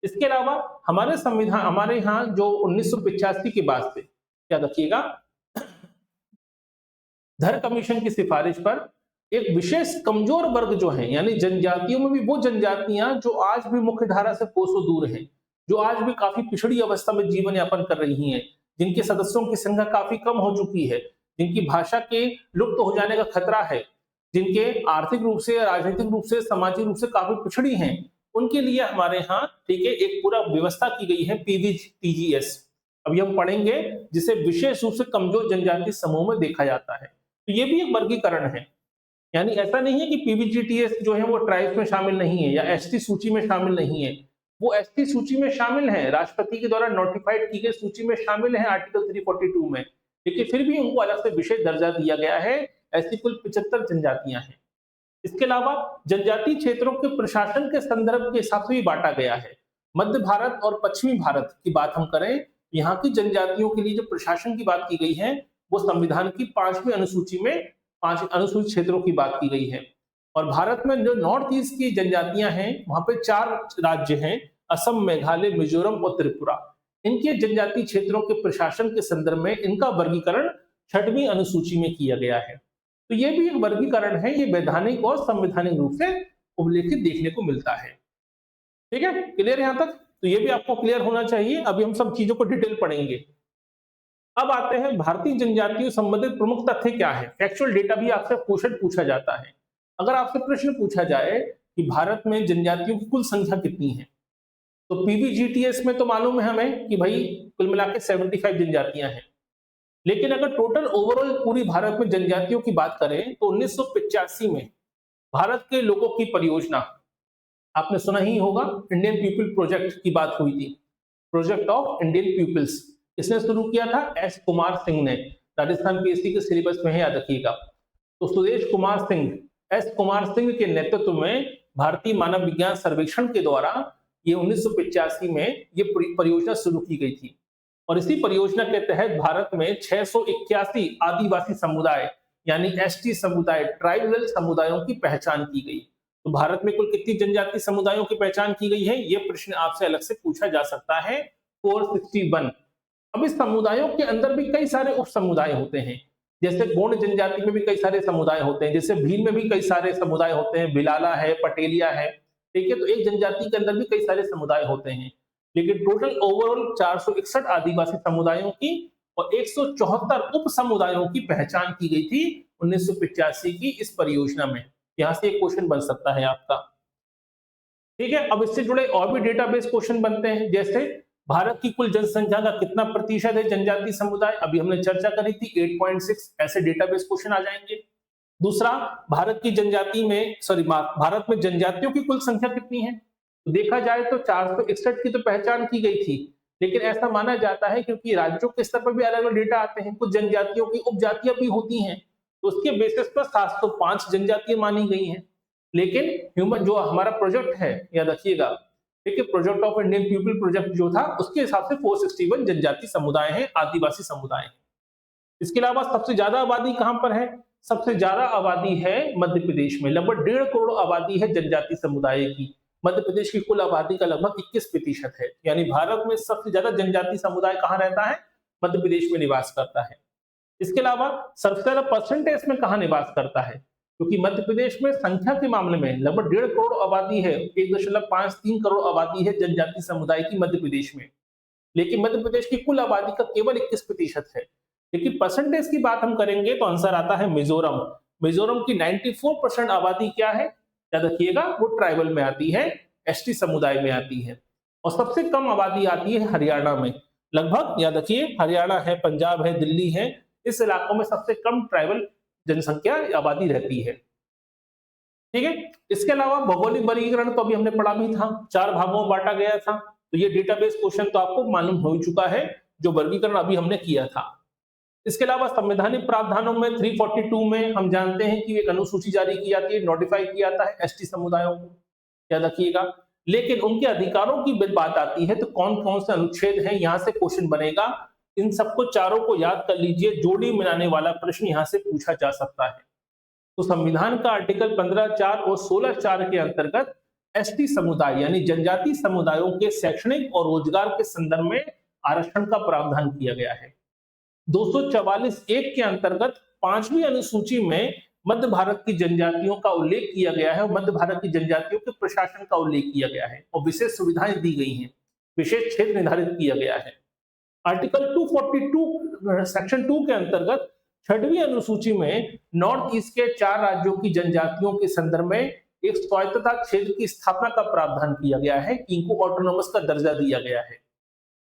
इसके अलावा हमारे संविधान, हमारे यहाँ जो 1985 के बाद से, क्या रखिएगा, धर कमीशन की सिफारिश पर एक विशेष कमजोर वर्ग जो है, यानी जनजातियों में भी वो जनजातियां जो आज भी मुख्य धारा से कोसों दूर हैं, जो आज भी काफी पिछड़ी अवस्था में जीवन यापन कर रही हैं, जिनके सदस्यों की संख्या काफी कम हो चुकी है, जिनकी भाषा के लुप्त हो जाने का खतरा है, जिनके आर्थिक रूप से, राजनीतिक रूप से, सामाजिक रूप से काफी पिछड़ी हैं, उनके लिए हमारे यहाँ, ठीक है, एक पूरा व्यवस्था की गई है पीवीटीजीएस। अभी हम पढ़ेंगे, जिसे विशेष रूप से कमजोर जनजाति समूह में देखा जाता है। तो ये भी एक वर्गीकरण है, यानी ऐसा नहीं है कि पीवीजीटीएस जो है वो ट्राइब्स में शामिल नहीं है या एसटी सूची में शामिल नहीं है, वो एसटी सूची में शामिल है, राष्ट्रपति के द्वारा नोटिफाइड की गई सूची में शामिल है आर्टिकल 342 में, लेकिन फिर भी उनको अलग से विशेष दर्जा दिया गया है। ऐसी कुल 75 जनजातियां हैं। इसके अलावा जनजातीय क्षेत्रों के प्रशासन के संदर्भ के हिसाब से भी बांटा गया है। मध्य भारत और पश्चिमी भारत की बात हम करें, यहाँ की जनजातियों के लिए जो प्रशासन की बात की गई है वो संविधान की 5वीं अनुसूची में 5 अनुसूचित क्षेत्रों की बात की गई है। और भारत में जो नॉर्थ ईस्ट की जनजातियां हैं, वहां पे 4 राज्य हैं, असम, मेघालय, मिजोरम और त्रिपुरा। इनके जनजातीय क्षेत्रों के प्रशासन के संदर्भ में इनका वर्गीकरण 6वीं अनुसूची में किया गया है। तो ये भी एक वर्गीकरण है, ये वैधानिक और संवैधानिक रूप से उल्लेखित देखने को मिलता है। ठीक है, क्लियर यहां तक? तो ये भी आपको क्लियर होना चाहिए। अभी हम सब चीजों को डिटेल पढ़ेंगे। अब आते हैं भारतीय जनजातियों संबंधित प्रमुख तथ्य क्या है। फैक्चुअल डेटा भी आपसे क्वेश्चन पूछा जाता है। अगर आपसे प्रश्न पूछा जाए कि भारत में जनजातियों की कुल संख्या कितनी है, तो पीवीजीटीएस में तो मालूम है हमें कि भाई कुल मिला के 75 जनजातियां हैं। लेकिन अगर टोटल ओवरऑल पूरी भारत में जनजातियों की बात करें तो 1985 में भारत के लोगों की परियोजना, आपने सुना ही होगा, इंडियन पीपल प्रोजेक्ट की बात हुई थी, प्रोजेक्ट ऑफ इंडियन पीपल्स। इसने शुरू किया था एस कुमार सिंह ने, राजस्थान पीएससी के सिलेबस में है, याद रखिएगा। तो सुदेश कुमार सिंह, एस कुमार सिंह के नेतृत्व में भारतीय मानव विज्ञान सर्वेक्षण के द्वारा ये 1985 में ये परियोजना शुरू की गई थी। और इसी परियोजना के तहत भारत में 681 आदिवासी समुदाय यानी एसटी समुदाय, ट्राइबल समुदायों की पहचान की गई। तो भारत में कुल कितनी जनजातीय समुदायों की पहचान की गई है, ये प्रश्न आपसे अलग से पूछा जा सकता है। 461। अब इस समुदायों के अंदर भी कई सारे उप समुदाय होते हैं, जैसे गोंड जनजाति में भी कई सारे समुदाय होते हैं, जैसे भील में भी कई सारे समुदाय होते हैं, बिलाला है, पटेलिया है, ठीक है। तो एक जनजाति के अंदर भी कई सारे समुदाय होते हैं, लेकिन टोटल ओवरऑल 461 आदिवासी समुदायों की और 174 उप समुदायों की पहचान की गई थी 1985 की इस परियोजना में। यहां से एक क्वेश्चन बन सकता है आपका, ठीक है। अब इससे जुड़े और भी डेटाबेस क्वेश्चन बनते हैं, जैसे भारत की कुल जनसंख्या का कितना प्रतिशत है जनजातीय समुदाय, अभी हमने चर्चा करी थी 8.6, ऐसे डेटाबेस क्वेश्चन आ जाएंगे। दूसरा, भारत की जनजाति में भारत में जनजातियों की कुल संख्या कितनी है, तो देखा जाए तो 461 की तो पहचान की गई थी, लेकिन ऐसा माना जाता है क्योंकि राज्यों के स्तर पर भी अलग अलग डेटा आते हैं, कुछ जनजातियों की उपजातियां भी होती हैं, तो उसके बेसिस पर 705 जनजातियां मानी गई हैं। लेकिन ह्यूमन जो हमारा प्रोजेक्ट है, याद रखिएगा, ठीक है, project of Indian people project जो था, उसके हिसाब से 461 जनजाति समुदाय हैं, आदिवासी समुदाय हैं। इसके अलावा सबसे ज्यादा आबादी कहां पर है, सबसे ज्यादा आबादी है मध्य प्रदेश में, लगभग 1.5 करोड़ आबादी है जनजाति समुदाय की। मध्य प्रदेश की कुल आबादी का लगभग 21% है, यानी भारत में सबसे ज्यादा जनजाति समुदाय कहां रहता है, मध्य प्रदेश में निवास करता है। इसके अलावा सबसे ज्यादा परसेंटेज में कहां निवास करता है, क्योंकि मध्य प्रदेश में संख्या के मामले में लगभग 1.5 करोड़ आबादी है, 1.53 करोड़ आबादी है जनजाति समुदाय की मध्य प्रदेश में, लेकिन मध्य प्रदेश की कुल आबादी का केवल 21% है। लेकिन परसेंटेज की बात हम करेंगे तो आंसर आता है मिजोरम। मिजोरम की 94% आबादी क्या है, याद रखिएगा, वो ट्राइबल में आती है, एसटी समुदाय में आती है। और सबसे कम आबादी आती है हरियाणा में, लगभग याद रखिए, हरियाणा है, पंजाब है, दिल्ली है, इस इलाकों में सबसे कम ट्राइबल जनसंख्या आबादी रहती है, ठीक है। इसके अलावा भौगोलिक वर्गीकरण तो अभी हमने पढ़ा भी था, 4 भागों में बांटा गया था, तो ये डेटाबेस क्वेश्चन तो आपको मालूम हो चुका है, जो वर्गीकरण अभी हमने किया था। इसके अलावा संवैधानिक प्रावधानों में 342 में हम जानते हैं कि एक अनुसूची जारी की जाती है, नोटिफाई किया जाता है एसटी समुदायों को, याद रखिएगा। लेकिन उनके अधिकारों की बात आती है तो कौन कौन से अनुच्छेद हैं, यहां से क्वेश्चन बनेगा। इन सबको चारों को याद कर लीजिए, जोड़ी मिलाने वाला प्रश्न यहां से पूछा जा सकता है। तो संविधान का आर्टिकल 15(4) और 16(4) के अंतर्गत एसटी समुदाय यानी जनजाति समुदायों के शैक्षणिक और रोजगार के संदर्भ में आरक्षण का प्रावधान किया गया है। 244(1) के अंतर्गत 5वीं अनुसूची में मध्य भारत की जनजातियों का उल्लेख किया गया है और मध्य भारत की जनजातियों के प्रशासन का उल्लेख किया गया है और विशेष सुविधाएं दी गई हैं, विशेष क्षेत्र निर्धारित किया गया है। आर्टिकल 242 सेक्शन 2 के अंतर्गत छठवीं अनुसूची में नॉर्थ ईस्ट के 4 राज्यों की जनजातियों के संदर्भ में एक स्वायत्तता क्षेत्र की स्थापना का प्रावधान किया गया है कि इनको ऑटोनोमस का दर्जा दिया गया है।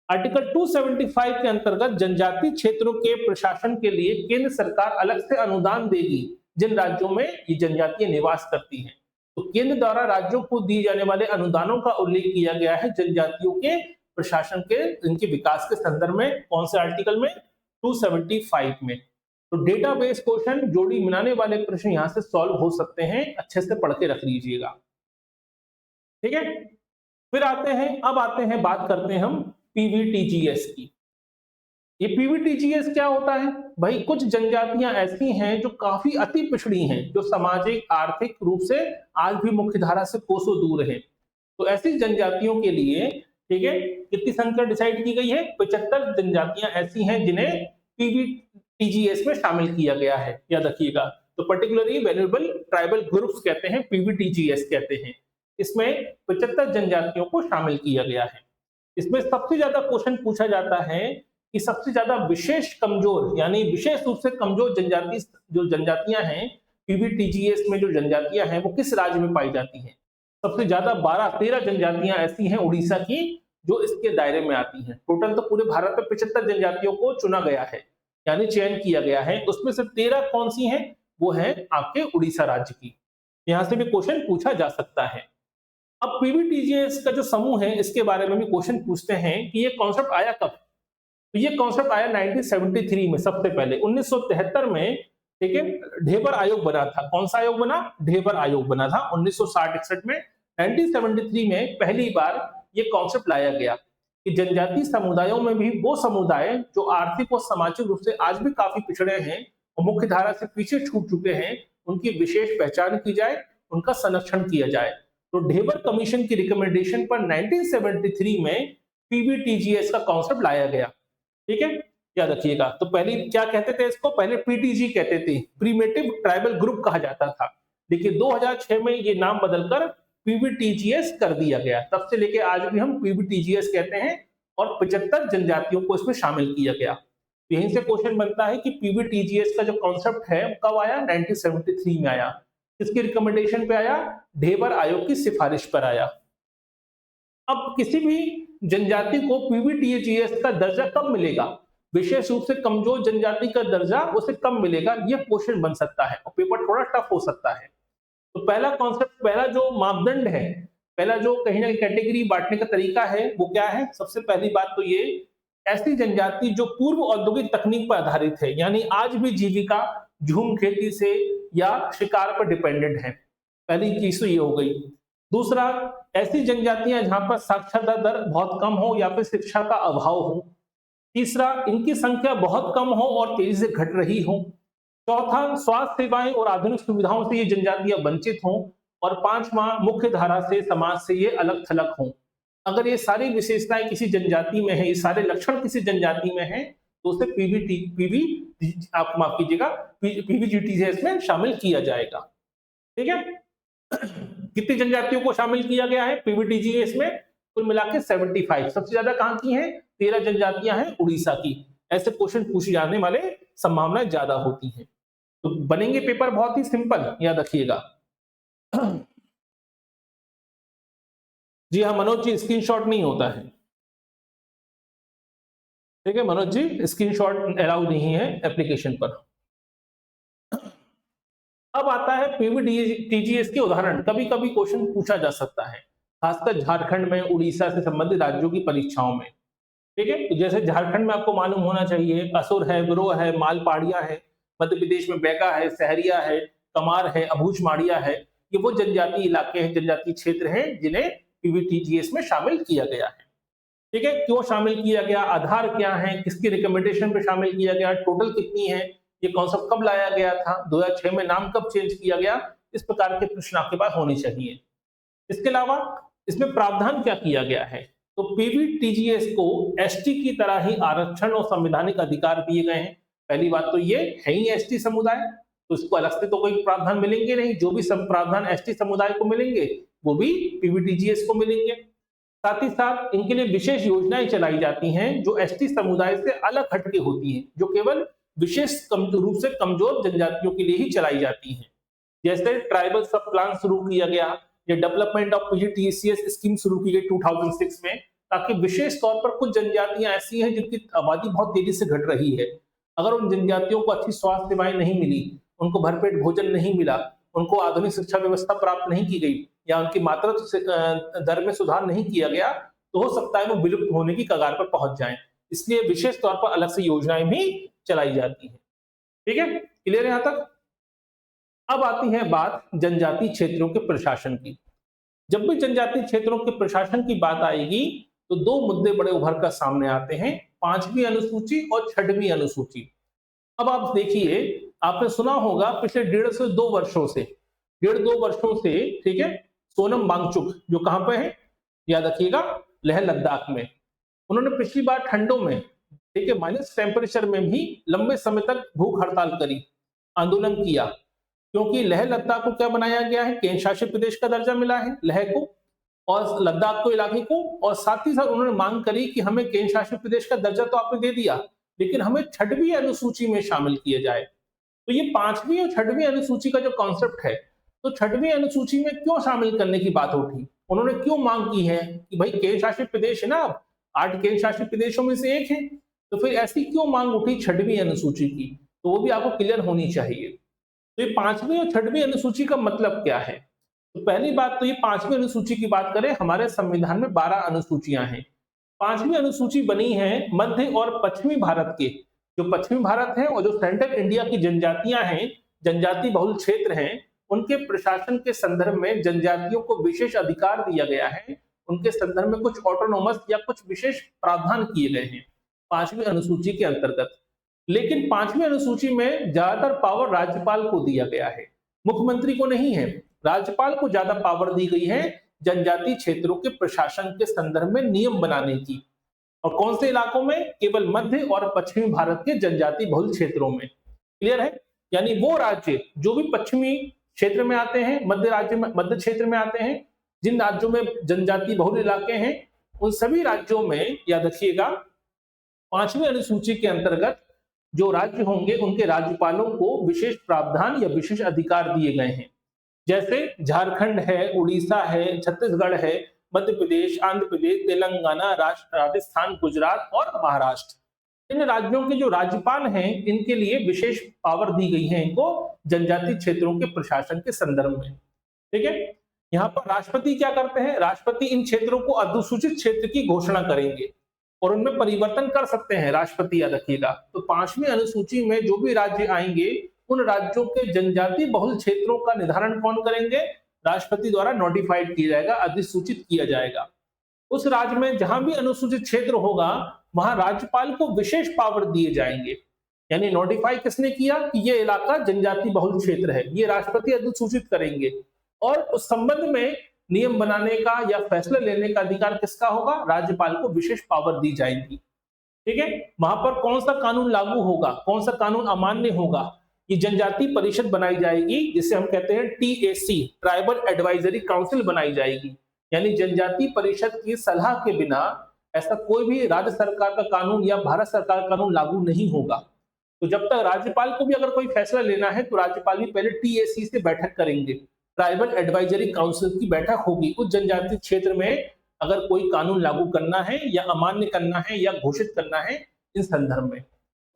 आर्टिकल 275 के अंतर्गत जनजातीय क्षेत्रों के प्रशासन के लिए केंद्र सरकार अलग से अनुदान देगी जिन राज्यों में ये जनजातियां निवास करती हैं। तो केंद्र द्वारा राज्यों को दिए जाने वाले अनुदानों का उल्लेख किया गया है जनजातियों के प्रशासन के इनके विकास के संदर्भ में। कौन से आर्टिकल में? 275 में। तो डेटाबेस क्वेश्चन, जोड़ी मिलाने वाले प्रश्न यहां से सॉल्व हो सकते हैं, अच्छे से पढ़ के रख लीजिएगा। ठीक है, फिर अब आते हैं बात करते हैं हम पीवीटीजीएस की। ये पीवीटीजीएस क्या होता है भाई? कुछ जनजातियां ऐसी हैं जो काफी अति पिछड़ी हैं, जो सामाजिक आर्थिक रूप से आज भी मुख्य धारा से कोसों दूर है। तो ऐसी जनजातियों के लिए, ठीक है, कितनी संख्या डिसाइड की गई है? 75 जनजातियां ऐसी हैं जिन्हें पीवीटीजीएस में शामिल किया गया है, याद रखिएगा। तो पर्टिकुलरली वैल्यूएबल ट्राइबल ग्रुप्स कहते हैं, पीवीटीजीएस कहते हैं। इसमें 75 जनजातियों को शामिल किया गया है। इसमें सबसे ज्यादा क्वेश्चन पूछा जाता है कि सबसे ज्यादा विशेष कमजोर, यानी विशेष रूप से कमजोर जनजातियां हैं पीवीटीजीएस में, जो जनजातियां हैं वो किस राज्य में पाई जाती हैं? सबसे ज्यादा 12-13 जनजातियां ऐसी हैं उड़ीसा की जो इसके दायरे में आती हैं। टोटल तो पूरे भारत में 75 जनजातियों को चुना गया है, यानी चयन किया गया है। उसमें से 13 कौन सी हैं? वो है आपके उड़ीसा राज्य की। यहां से भी क्वेश्चन पूछा जा सकता है। अब पीवीटीजीएस का जो समूह है इसके बारे में भी क्वेश्चन पूछते हैं कि ये कॉन्सेप्ट आया कब? तो ये कॉन्सेप्ट आया 1973 में, सबसे पहले 1973 में, ठीक है, ढेबर आयोग बना था। कौन सा आयोग बना? ढेबर आयोग बना था 1960-61 में। 1973 में पहली बार ये कॉन्सेप्ट लाया गया कि जनजातीय समुदायों में भी वो समुदाय जो आर्थिक और सामाजिक रूप से आज भी काफी पिछड़े हैं और मुख्य धारा से पीछे छूट चुके हैं, उनकी विशेष पहचान की जाए, उनका संरक्षण किया जाए। तो ढेबर कमीशन की रिकमेंडेशन पर 1973 में पीवीटीजीएस का कॉन्सेप्ट लाया गया। ठीक है, याद रखिएगा। तो पहले क्या कहते थे इसको? पहले पीटीजी कहते थे, प्रीमेटिव ट्राइबल ग्रुप कहा जाता था। देखिए 2006 में ये नाम बदलकर पीवीटीजीएस कर दिया गया। तब से लेके आज भी हम पीवीटीजीएस कहते हैं और 75 जनजातियों को इसमें शामिल किया गया। यहीं से क्वेश्चन बनता है कि पीवीटीजीएस का जो कॉन्सेप्ट है कब आया? 1973 में आया। किसकी रिकमेंडेशन पे आया? ढेबर आयोग की सिफारिश पर आया। अब किसी भी जनजाति को पीवीटीजीएस का दर्जा कब मिलेगा? विशेष रूप से कमजोर जनजाति का दर्जा उसे कब मिलेगा? यह क्वेश्चन बन सकता है और पेपर थोड़ा टफ हो सकता है। तो पहला कॉन्सेप्ट, पहला जो मापदंड है, पहला जो कहीं ना कहीं कैटेगरी बांटने का तरीका है वो क्या है? सबसे पहली बात तो ये, ऐसी जनजाति जो पूर्व औद्योगिक तकनीक पर आधारित है, यानी आज भी जीविका झूम खेती से या शिकार पर डिपेंडेंट है। पहली चीज तो ये हो गई। दूसरा, ऐसी जनजातियां जहां पर साक्षरता दर बहुत कम हो या फिर शिक्षा का अभाव हो। तीसरा, इनकी संख्या बहुत कम हो और तेजी से घट रही हो। चौथा, स्वास्थ्य सेवाएं और आधुनिक सुविधाओं से ये जनजातियां वंचित हों। और पांचवा, मुख्य धारा से समाज से ये अलग थलग हों। अगर ये सारी विशेषताएं किसी जनजाति में है, ये सारे लक्षण किसी जनजाति में है, तो उसे आप माफ कीजिएगा पीवीटीजीएस में शामिल किया जाएगा। ठीक है, कितनी जनजातियों को शामिल किया गया है पीवीटीजीएस में? कुल मिलाकर 75। सबसे ज्यादा कहां की हैं? 13 जनजातियां हैं उड़ीसा की। ऐसे क्वेश्चन पूछे जाने वाले संभावनाएं ज्यादा होती हैं। तो बनेंगे पेपर बहुत ही सिंपल, याद रखिएगा। जी हाँ मनोज जी, स्क्रीनशॉट नहीं होता है। ठीक है मनोज जी, स्क्रीनशॉट अलाउ नहीं है एप्लीकेशन पर। अब आता है पीवीटीजीएस के उदाहरण। कभी कभी क्वेश्चन पूछा जा सकता है, खासकर झारखंड में, उड़ीसा से संबंधित राज्यों की परीक्षाओं में। ठीक है, तो जैसे झारखंड में आपको मालूम होना चाहिए, असुर है, बिरो है, मालपाड़िया है। मध्य प्रदेश में बैगा है, सहरिया है, कमार है, अबूझ माड़िया है। ये वो जनजातीय इलाके हैं, जनजातीय क्षेत्र हैं जिन्हें पीवीटीजीएस में शामिल किया गया है। ठीक है, क्यों शामिल किया गया? आधार क्या है? किसकी रिकमेंडेशन पे शामिल किया गया? टोटल कितनी है? ये कॉन्सेप्ट कब लाया गया था? 2006 में। नाम कब चेंज किया गया? इस प्रकार के प्रश्न आपके पास होने चाहिए। इसके अलावा इसमें प्रावधान क्या किया गया है? तो पीवीटीजीएस को एसटी की तरह ही आरक्षण और संवैधानिक अधिकार दिए गए हैं। पहली बात तो ये है ही एसटी समुदाय, तो इसको अलग से तो कोई प्रावधान मिलेंगे नहीं। जो भी प्रावधान एसटी समुदाय को मिलेंगे वो भी पीवीटीजीएस को मिलेंगे। साथ ही साथ इनके लिए विशेष योजनाएं चलाई जाती हैं जो एसटी समुदाय से अलग हटके होती हैं, जो केवल विशेष रूप से कमजोर जनजातियों के लिए ही चलाई जाती हैं। जैसे ट्राइबल सब प्लान शुरू किया गया या डेवलपमेंट ऑफ पीजीटीसीएस स्कीम शुरू की गई 2006 में, ताकि विशेष तौर पर कुछ जनजातियां ऐसी हैं जिनकी आबादी बहुत तेजी से घट रही है। अगर उन जनजातियों को अच्छी स्वास्थ्य सेवाएं नहीं मिली, उनको भरपेट भोजन नहीं मिला, उनको आधुनिक शिक्षा व्यवस्था प्राप्त नहीं की गई या उनकी मातृत्व दर में सुधार नहीं किया गया, तो हो सकता है वो विलुप्त होने की कगार पर पहुंच जाएं। इसलिए विशेष तौर पर अलग से योजनाएं भी चलाई जाती हैं। ठीक है, क्लियर है यहां तक? अब आती है बात जनजातीय क्षेत्रों के प्रशासन की। जब भी जनजातीय क्षेत्रों के प्रशासन की बात आएगी तो दो मुद्दे बड़े उभर कर सामने आते हैं, 5वीं अनुसूची और 6वीं अनुसूची। अब आप देखिए, आपने सुना होगा पिछले 1.5 से 2 वर्षों से, 1.5-2 वर्षों से, ठीक है, सोनम वांगचुक जो कहां पे है, याद रखिएगा, लेह लद्दाख में। उन्होंने पिछली बार ठंडों में, ठीक है, माइनस टेम्परेचर में भी लंबे समय तक भूख हड़ताल करी, आंदोलन किया, क्योंकि लेह लद्दाख को क्या बनाया गया है, केंद्र शासित प्रदेश का दर्जा मिला है लेह को और लद्दाख को, इलाके को, और साथ ही साथ उन्होंने मांग करी कि हमें केंद्र शासित प्रदेश का दर्जा तो आपने दे दिया, लेकिन हमें 6वीं अनुसूची में शामिल किया जाए। तो ये 5वीं और 6वीं अनुसूची का जो कॉन्सेप्ट है, तो 6वीं अनुसूची में क्यों शामिल करने की बात उठी, उन्होंने क्यों मांग की है कि भाई केंद्र शासित प्रदेश है ना, अब 8 केंद्र शासित प्रदेशों में से एक है, तो फिर ऐसी क्यों मांग उठी 6वीं अनुसूची की, तो वो भी आपको क्लियर होनी चाहिए। तो ये 5वीं और 6वीं अनुसूची का मतलब क्या है? तो पहली बात तो ये 5वीं अनुसूची की बात करें, हमारे संविधान में 12 अनुसूचियां हैं। 5वीं अनुसूची बनी है मध्य और पश्चिमी भारत के, जो पश्चिमी भारत है और जो सेंट्रल इंडिया की जनजातियां हैं, जनजाति बहुल क्षेत्र हैं, उनके प्रशासन के संदर्भ में जनजातियों को विशेष अधिकार दिया गया है, उनके संदर्भ में कुछ ऑटोनोमस या कुछ विशेष प्रावधान किए गए हैं 5वीं अनुसूची के अंतर्गत। लेकिन 5वीं अनुसूची में ज्यादातर पावर राज्यपाल को दिया गया है, मुख्यमंत्री को नहीं है, राज्यपाल को ज्यादा पावर दी गई है जनजातीय क्षेत्रों के प्रशासन के संदर्भ में नियम बनाने की। और कौन से इलाकों में? केवल मध्य और पश्चिमी भारत के जनजाति बहुल क्षेत्रों में। क्लियर है? यानी वो राज्य जो भी पश्चिमी क्षेत्र में आते हैं, मध्य क्षेत्र में आते हैं, जिन राज्यों में जनजाति बहुल इलाके हैं, उन सभी राज्यों में याद रखिएगा 5वीं अनुसूची के अंतर्गत जो राज्य होंगे उनके राज्यपालों को विशेष प्रावधान या विशेष अधिकार दिए गए हैं। जैसे झारखंड है, उड़ीसा है, छत्तीसगढ़ है, मध्य प्रदेश, आंध्र प्रदेश, तेलंगाना, राजस्थान, गुजरात और महाराष्ट्र। इन राज्यों के जो राज्यपाल हैं, इनके लिए विशेष पावर दी गई है इनको जनजातीय क्षेत्रों के प्रशासन के संदर्भ में। ठीक है, यहाँ पर राष्ट्रपति क्या करते हैं? राष्ट्रपति इन क्षेत्रों को अनुसूचित क्षेत्र की घोषणा करेंगे और उनमें परिवर्तन कर सकते हैं राष्ट्रपति, याद रखिएगा। तो 5वीं अनुसूची में जो भी राज्य आएंगे, उन राज्यों के जनजाति बहुल क्षेत्रों का निर्धारण कौन करेंगे? राष्ट्रपति द्वारा नोटिफाइड किया जाएगा, अधिसूचित किया जाएगा। उस राज्य में जहां भी अनुसूचित क्षेत्र होगा, वहां राज्यपाल को विशेष पावर दिए जाएंगे। यानी नोटिफाई किसने किया कि ये इलाका जनजाति बहुल क्षेत्र है, ये राष्ट्रपति अधिसूचित करेंगे और उस संबंध में नियम बनाने का या फैसला लेने का अधिकार किसका होगा? राज्यपाल को विशेष पावर दी जाएगी। ठीक है, वहां पर कौन सा कानून लागू होगा, कौन सा कानून अमान्य होगा, ये जनजाति परिषद बनाई जाएगी, जिसे हम कहते हैं टीएसी, ट्राइबल एडवाइजरी काउंसिल बनाई जाएगी। यानी जनजाति परिषद की सलाह के बिना ऐसा कोई भी राज्य सरकार का कानून या भारत सरकार का कानून लागू नहीं होगा। तो जब तक राज्यपाल को भी अगर कोई फैसला लेना है तो राज्यपाल भी पहले टीएसी से बैठक करेंगे, ट्राइबल एडवाइजरी काउंसिल की बैठक होगी। उस जनजाति क्षेत्र में अगर कोई कानून लागू करना है या अमान्य करना है या घोषित करना है इन संदर्भ में,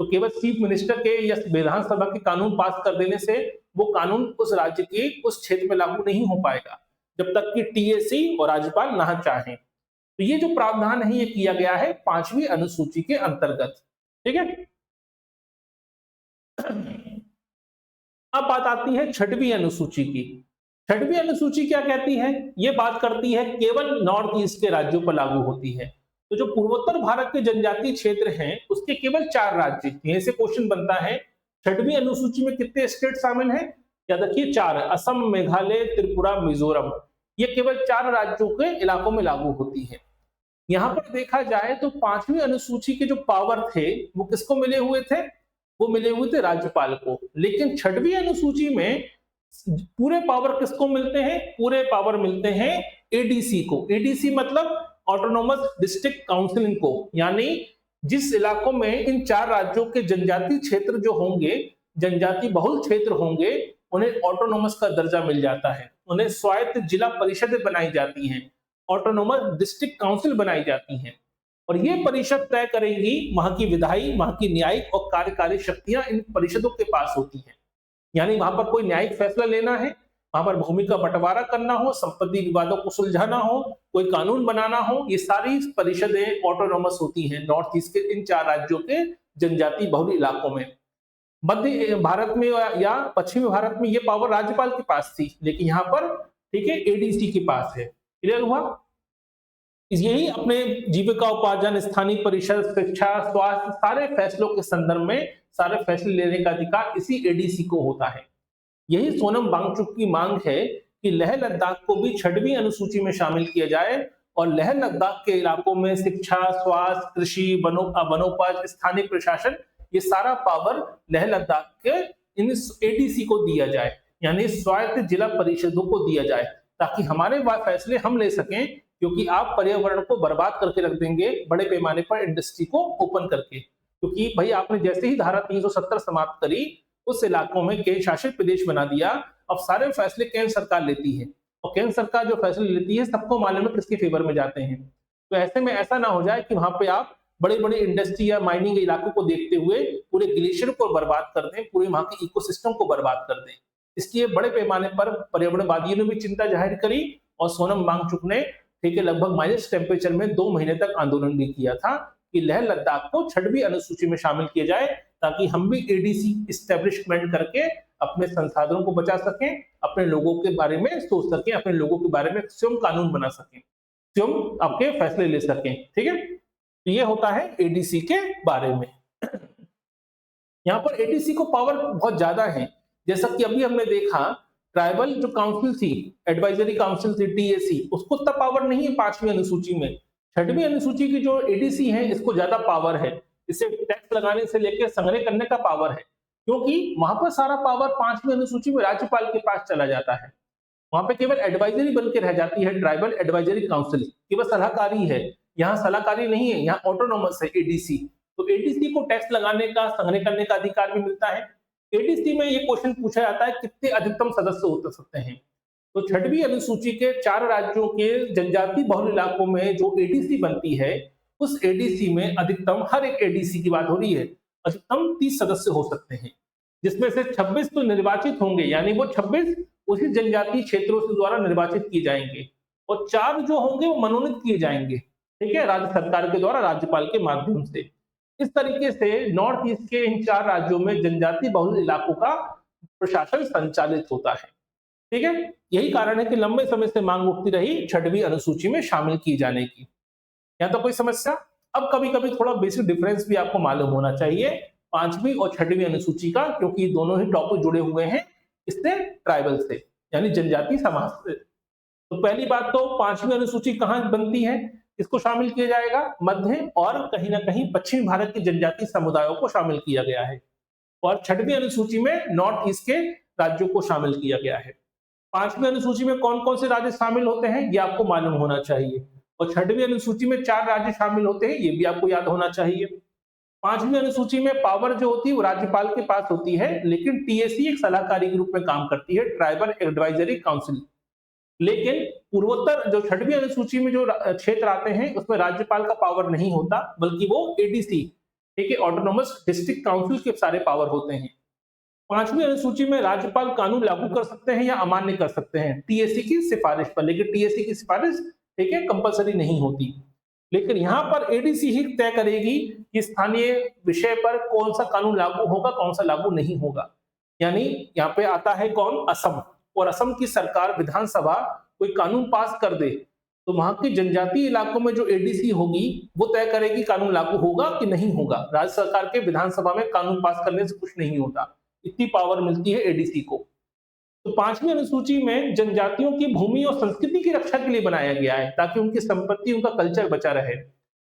तो केवल चीफ मिनिस्टर के या विधानसभा के कानून पास कर देने से वो कानून उस राज्य के उस क्षेत्र में लागू नहीं हो पाएगा जब तक कि टीएसी और राज्यपाल ना चाहें। तो ये जो प्रावधान है ये किया गया है 5वीं अनुसूची के अंतर्गत। ठीक है, अब बात आती है 6वीं अनुसूची की। 6वीं अनुसूची क्या कहती है? ये बात करती है केवल नॉर्थ ईस्ट के राज्यों पर लागू होती है। तो जो पूर्वोत्तर भारत के जनजातीय क्षेत्र हैं उसके केवल 4 राज्य, यहीं से क्वेश्चन बनता है 6वीं अनुसूची में कितने स्टेट शामिल हैं? याद रखिए 4, असम, मेघालय, त्रिपुरा, मिजोरम। ये केवल 4 राज्यों के इलाकों में लागू होती है। यहाँ पर देखा जाए तो 5वीं अनुसूची के जो पावर थे वो किसको मिले हुए थे? वो मिले हुए थे राज्यपाल को। लेकिन 6वीं अनुसूची में पूरे पावर किसको मिलते हैं? पूरे पावर मिलते हैं एडीसी को। एडीसी मतलब ऑटोनोमस डिस्ट्रिक्ट काउंसिलिंग को, यानी जिस इलाकों में इन 4 राज्यों के जनजातीय क्षेत्र जो होंगे, जनजाति बहुल क्षेत्र होंगे, उन्हें ऑटोनोमस का दर्जा मिल जाता है, उन्हें स्वायत्त जिला परिषदें बनाई जाती हैं, ऑटोनोमस डिस्ट्रिक्ट काउंसिल बनाई जाती हैं, और ये परिषद तय करेंगी, वहां की विधायी, वहां की न्यायिक और कार्यकारी शक्तियां इन परिषदों के पास होती हैं। यानी वहां पर कोई न्यायिक फैसला लेना है, वहां पर भूमि का बंटवारा करना हो, संपत्ति विवादों को सुलझाना हो, कोई कानून बनाना हो, ये सारी परिषदें ऑटोनोमस होती हैं नॉर्थ ईस्ट के इन 4 राज्यों के जनजाति बहुल इलाकों में। मध्य भारत में या पश्चिमी भारत में ये पावर राज्यपाल के पास थी, लेकिन यहाँ पर ठीक है एडीसी के पास है। क्लियर हुआ? यही अपने जीविका उपार्जन, स्थानीय परिषद, शिक्षा, स्वास्थ्य, सारे फैसलों के संदर्भ में सारे फैसले लेने का अधिकार इसी एडीसी को होता है। यही सोनम वांगचुक की मांग है कि लेह लद्दाख को भी 6वीं अनुसूची में शामिल किया जाए और लेह लद्दाख के इलाकों में शिक्षा, स्वास्थ्य, कृषि, वनोपज, स्थानीय प्रशासन, ये सारा पावर लेह लद्दाख के इन एडीसी को दिया जाए, यानी स्वायत्त जिला परिषदों को दिया जाए, ताकि हमारे फैसले हम ले सकें, क्योंकि आप पर्यावरण को बर्बाद करके रख देंगे बड़े पैमाने पर इंडस्ट्री को ओपन करके। क्योंकि भाई आपने जैसे ही धारा 370 समाप्त करी, उस इलाकों में केंद्र शासित प्रदेश बना दिया, अब सारे फैसले केंद्र सरकार लेती है, और केंद्र सरकार जो फैसले लेती है सबको मालूम है किसके फेवर में जाते हैं। तो ऐसे में ऐसा ना हो जाए कि वहां पे आप बड़े बड़े इंडस्ट्री या माइनिंग इलाकों को देखते हुए पूरे ग्लेशियर को बर्बाद कर दें, पूरे वहां के इकोसिस्टम को बर्बाद कर दें। इसलिए बड़े पैमाने पर पर्यावरणवादियों ने भी चिंता जाहिर करी, और सोनम वांगचुक ने ठीक है लगभग माइनस टेम्परेचर में 2 महीने तक आंदोलन भी किया था कि लेह लद्दाख को 6वीं अनुसूची में शामिल किया जाए, ताकि हम भी एडीसी इस्टेब्लिशमेंट करके अपने संसाधनों को बचा सकें, अपने लोगों के बारे में सोच सकें, अपने लोगों के बारे में स्वयं कानून बना सकें, स्वयं आपके फैसले ले सकें। ठीक है, तो ये होता है एडीसी के बारे में। यहाँ पर एडीसी को पावर बहुत ज्यादा है, जैसा कि अभी हमने देखा ट्राइबल जो काउंसिल थी, एडवाइजरी काउंसिल थी टीएसी, उसको उतना पावर नहीं है 5वीं अनुसूची में। 6वीं अनुसूची की जो एडीसी है इसको ज्यादा पावर है, इसे टैक्स लगाने से लेकर संग्रह करने का पावर है, क्योंकि वहां पर सारा पावर 5वीं अनुसूची में राज्यपाल के पास चला जाता है। वहां पे केवल एडवाइजरी बन के रह जाती है ट्राइबल एडवाइजरी काउंसिल, केवल सलाहकारी है, यहाँ सलाहकारी नहीं है, यहाँ ऑटोनोमस है एडीसी। तो एडीसी को टैक्स लगाने का, संग्रह करने का अधिकार भी मिलता है। एडीसी में ये क्वेश्चन पूछा जाता है कितने अधिकतम सदस्य हो सकते हैं। तो 6वीं अनुसूची के 4 राज्यों के जनजाति बहुल इलाकों में जो एडीसी बनती है, उस एडीसी में अधिकतम, हर एक एडीसी की बात हो रही है, अधिकतम 30 सदस्य हो सकते हैं, जिसमें से 26 तो निर्वाचित होंगे, यानी वो 26 उसी जनजातीय क्षेत्रों से द्वारा निर्वाचित किए जाएंगे, और 4 जो होंगे वो मनोनीत किए जाएंगे, ठीक है, राज्य सरकार के द्वारा, राज्यपाल के माध्यम से। इस तरीके से नॉर्थ ईस्ट के इन 4 राज्यों में जनजाति बहुल इलाकों का प्रशासन संचालित होता है। ठीक है, यही कारण है कि लंबे समय से मांग उठती रही 6वीं अनुसूची में शामिल किए जाने की। यहाँ तो कोई समस्या? अब कभी कभी थोड़ा बेसिक डिफरेंस भी आपको मालूम होना चाहिए 5वीं और 6वीं अनुसूची का, क्योंकि दोनों ही टॉपिक जुड़े हुए हैं इससे, ट्राइबल से, यानी जनजाति समाज से। तो पहली बात तो 5वीं अनुसूची कहाँ बनती है, इसको शामिल किया जाएगा, मध्य और कहीं ना कहीं पश्चिमी भारत के जनजातीय समुदायों को शामिल किया गया है, और 6वीं अनुसूची में नॉर्थ ईस्ट के राज्यों को शामिल किया गया है। 5वीं अनुसूची में कौन कौन से राज्य शामिल होते हैं ये आपको मालूम होना चाहिए, और 6वीं अनुसूची में 4 राज्य शामिल होते हैं, ये भी आपको याद होना चाहिए। 5वीं अनुसूची में पावर जो होती है वो राज्यपाल के पास होती है, लेकिन टीएसी एक सलाहकारी के रूप में काम करती है, ट्राइबल एडवाइजरी काउंसिल। लेकिन पूर्वोत्तर जो 6वीं अनुसूची में जो क्षेत्र आते हैं उसमें राज्यपाल का पावर नहीं होता, बल्कि वो एडीसी, ठीक है, ऑटोनोमस डिस्ट्रिक्ट काउंसिल के सारे पावर होते हैं। 5वीं अनुसूची में राज्यपाल कानून लागू कर सकते हैं या अमान्य कर सकते हैं टीएसी की सिफारिश पर, लेकिन टीएसी की सिफारिश ठीक है कंपलसरी नहीं होती। लेकिन यहाँ पर एडीसी ही तय करेगी कि स्थानीय विषय पर कौन सा कानून लागू होगा, कौन सा लागू नहीं होगा। यानी यहाँ पे आता है कौन, असम, और असम की सरकार विधानसभा कोई कानून पास कर दे तो वहां के जनजातीय इलाकों में जो एडीसी होगी वो तय करेगी कानून लागू होगा कि नहीं होगा। राज्य सरकार के विधानसभा में कानून पास करने से कुछ नहीं होता, इतनी पावर मिलती है एडीसी को। तो 5वीं अनुसूची में जनजातियों की भूमि और संस्कृति की रक्षा के लिए बनाया गया है, ताकि उनकी संपत्ति, उनका कल्चर बचा रहे।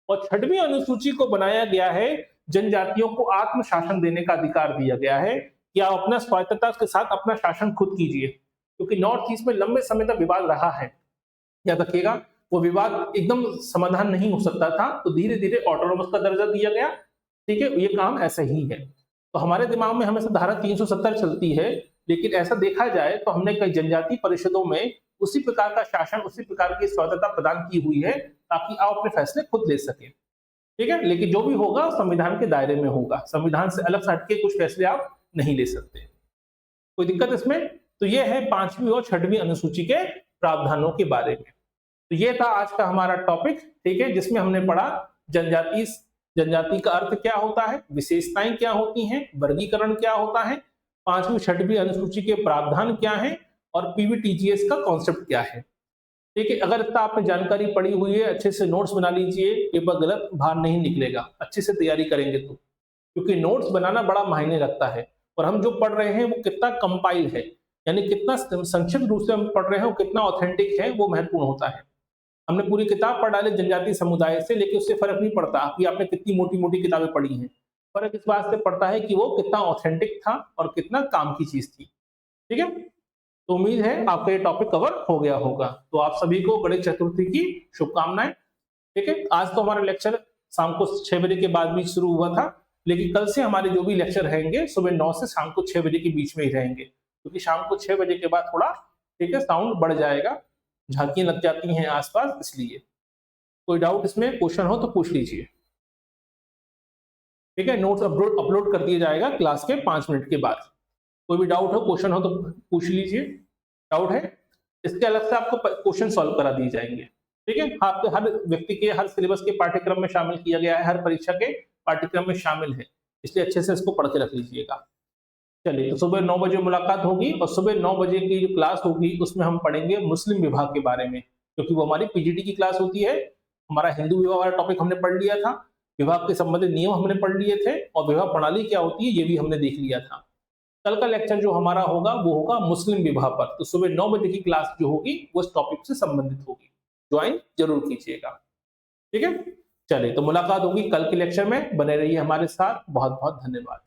और 6वीं अनुसूची को बनाया गया है, जनजातियों को आत्मशासन देने का अधिकार दिया गया है कि आप अपना स्वायत्तता के साथ अपना शासन खुद कीजिए, क्योंकि नॉर्थ ईस्ट में लंबे समय तक विवाद रहा है। याद रखिएगा, वो विवाद एकदम समाधान नहीं हो सकता था, तो धीरे धीरे ऑटोनोमस का दर्जा दिया गया। ठीक है, ये काम ऐसा ही है। तो हमारे दिमाग में हमेशा धारा 370 चलती है, लेकिन ऐसा देखा जाए तो हमने कई जनजातीय परिषदों में उसी प्रकार का शासन, उसी प्रकार की स्वतंत्रता प्रदान की हुई है, ताकि आप अपने फैसले खुद ले सके। ठीक है, लेकिन जो भी होगा संविधान के दायरे में होगा, संविधान से अलग से हटके कुछ फैसले आप नहीं ले सकते। कोई दिक्कत इसमें? तो ये है 5वीं और 6वीं अनुसूची के प्रावधानों के बारे में। तो ये था आज का हमारा टॉपिक, ठीक है, जिसमें हमने पढ़ा जनजाति का अर्थ क्या होता है, विशेषताएं क्या होती हैं, वर्गीकरण क्या होता है, 5वीं 6वीं अनुसूची के प्रावधान क्या है और पीवीटीजीएस का कॉन्सेप्ट क्या है। ठीक है, अगर इतना आपने जानकारी पढ़ी हुई है, अच्छे से नोट्स बना लीजिए, पेपर गलत बाहर नहीं निकलेगा, अच्छे से तैयारी करेंगे तो, क्योंकि नोट्स बनाना बड़ा मायने रखता है और हम जो पढ़ रहे हैं वो कितना कंपाइल है, यानी कितना संक्षिप्त रूप से हम पढ़ रहे हैं, वो कितना ऑथेंटिक है, वो महत्वपूर्ण होता है। हमने पूरी किताब पढ़ डाली जनजातीय समुदाय से, लेकिन उससे फर्क नहीं पड़ता कि आपने कितनी मोटी मोटी किताबें पढ़ी हैं। फर्क इस बात से पड़ता है कि वो कितना ऑथेंटिक था और कितना काम की चीज थी। ठीक है, तो उम्मीद है आपका ये टॉपिक कवर हो गया होगा। तो आप सभी को गणेश चतुर्थी की शुभकामनाएं। ठीक है, आज तो हमारा लेक्चर शाम को 6 बजे के बाद भी शुरू हुआ था, लेकिन कल से हमारे जो भी लेक्चर रहेंगे सुबह 9 से शाम को 6 बजे के बीच में ही रहेंगे, क्योंकि शाम को 6 बजे के बाद थोड़ा, ठीक है, साउंड बढ़ जाएगा, झांकियां लग जाती हैं आसपास, इसलिए। कोई डाउट इसमें, क्वेश्चन हो तो पूछ लीजिए। ठीक है, नोट्स अपलोड कर दिया जाएगा क्लास के 5 मिनट के बाद। कोई भी डाउट हो, क्वेश्चन हो तो पूछ लीजिए। डाउट है? इसके अलग से आपको क्वेश्चन सॉल्व करा दिए जाएंगे। ठीक है, आपके हर व्यक्ति के हर सिलेबस के पाठ्यक्रम में शामिल किया गया है, हर परीक्षा के पाठ्यक्रम में शामिल है, इसलिए अच्छे से इसको पढ़ के रख लीजिएगा। चलिए, तो सुबह 9 बजे मुलाकात होगी और सुबह 9 बजे की जो क्लास होगी उसमें हम पढ़ेंगे मुस्लिम विभाग के बारे में, क्योंकि वो हमारी पीजीटी की क्लास होती है। हमारा हिंदू विवाह वाला टॉपिक हमने पढ़ लिया था, विभाग के संबंधित नियम हमने पढ़ लिए थे और विवाह प्रणाली क्या होती है ये भी हमने देख लिया था। कल का लेक्चर जो हमारा होगा वो होगा मुस्लिम विवाह पर, तो सुबह 9 बजे की क्लास जो होगी वो इस टॉपिक से संबंधित होगी, ज्वाइन जरूर कीजिएगा। ठीक है, चलिए, तो मुलाकात होगी कल के लेक्चर में, बने रहिए हमारे साथ। बहुत बहुत धन्यवाद।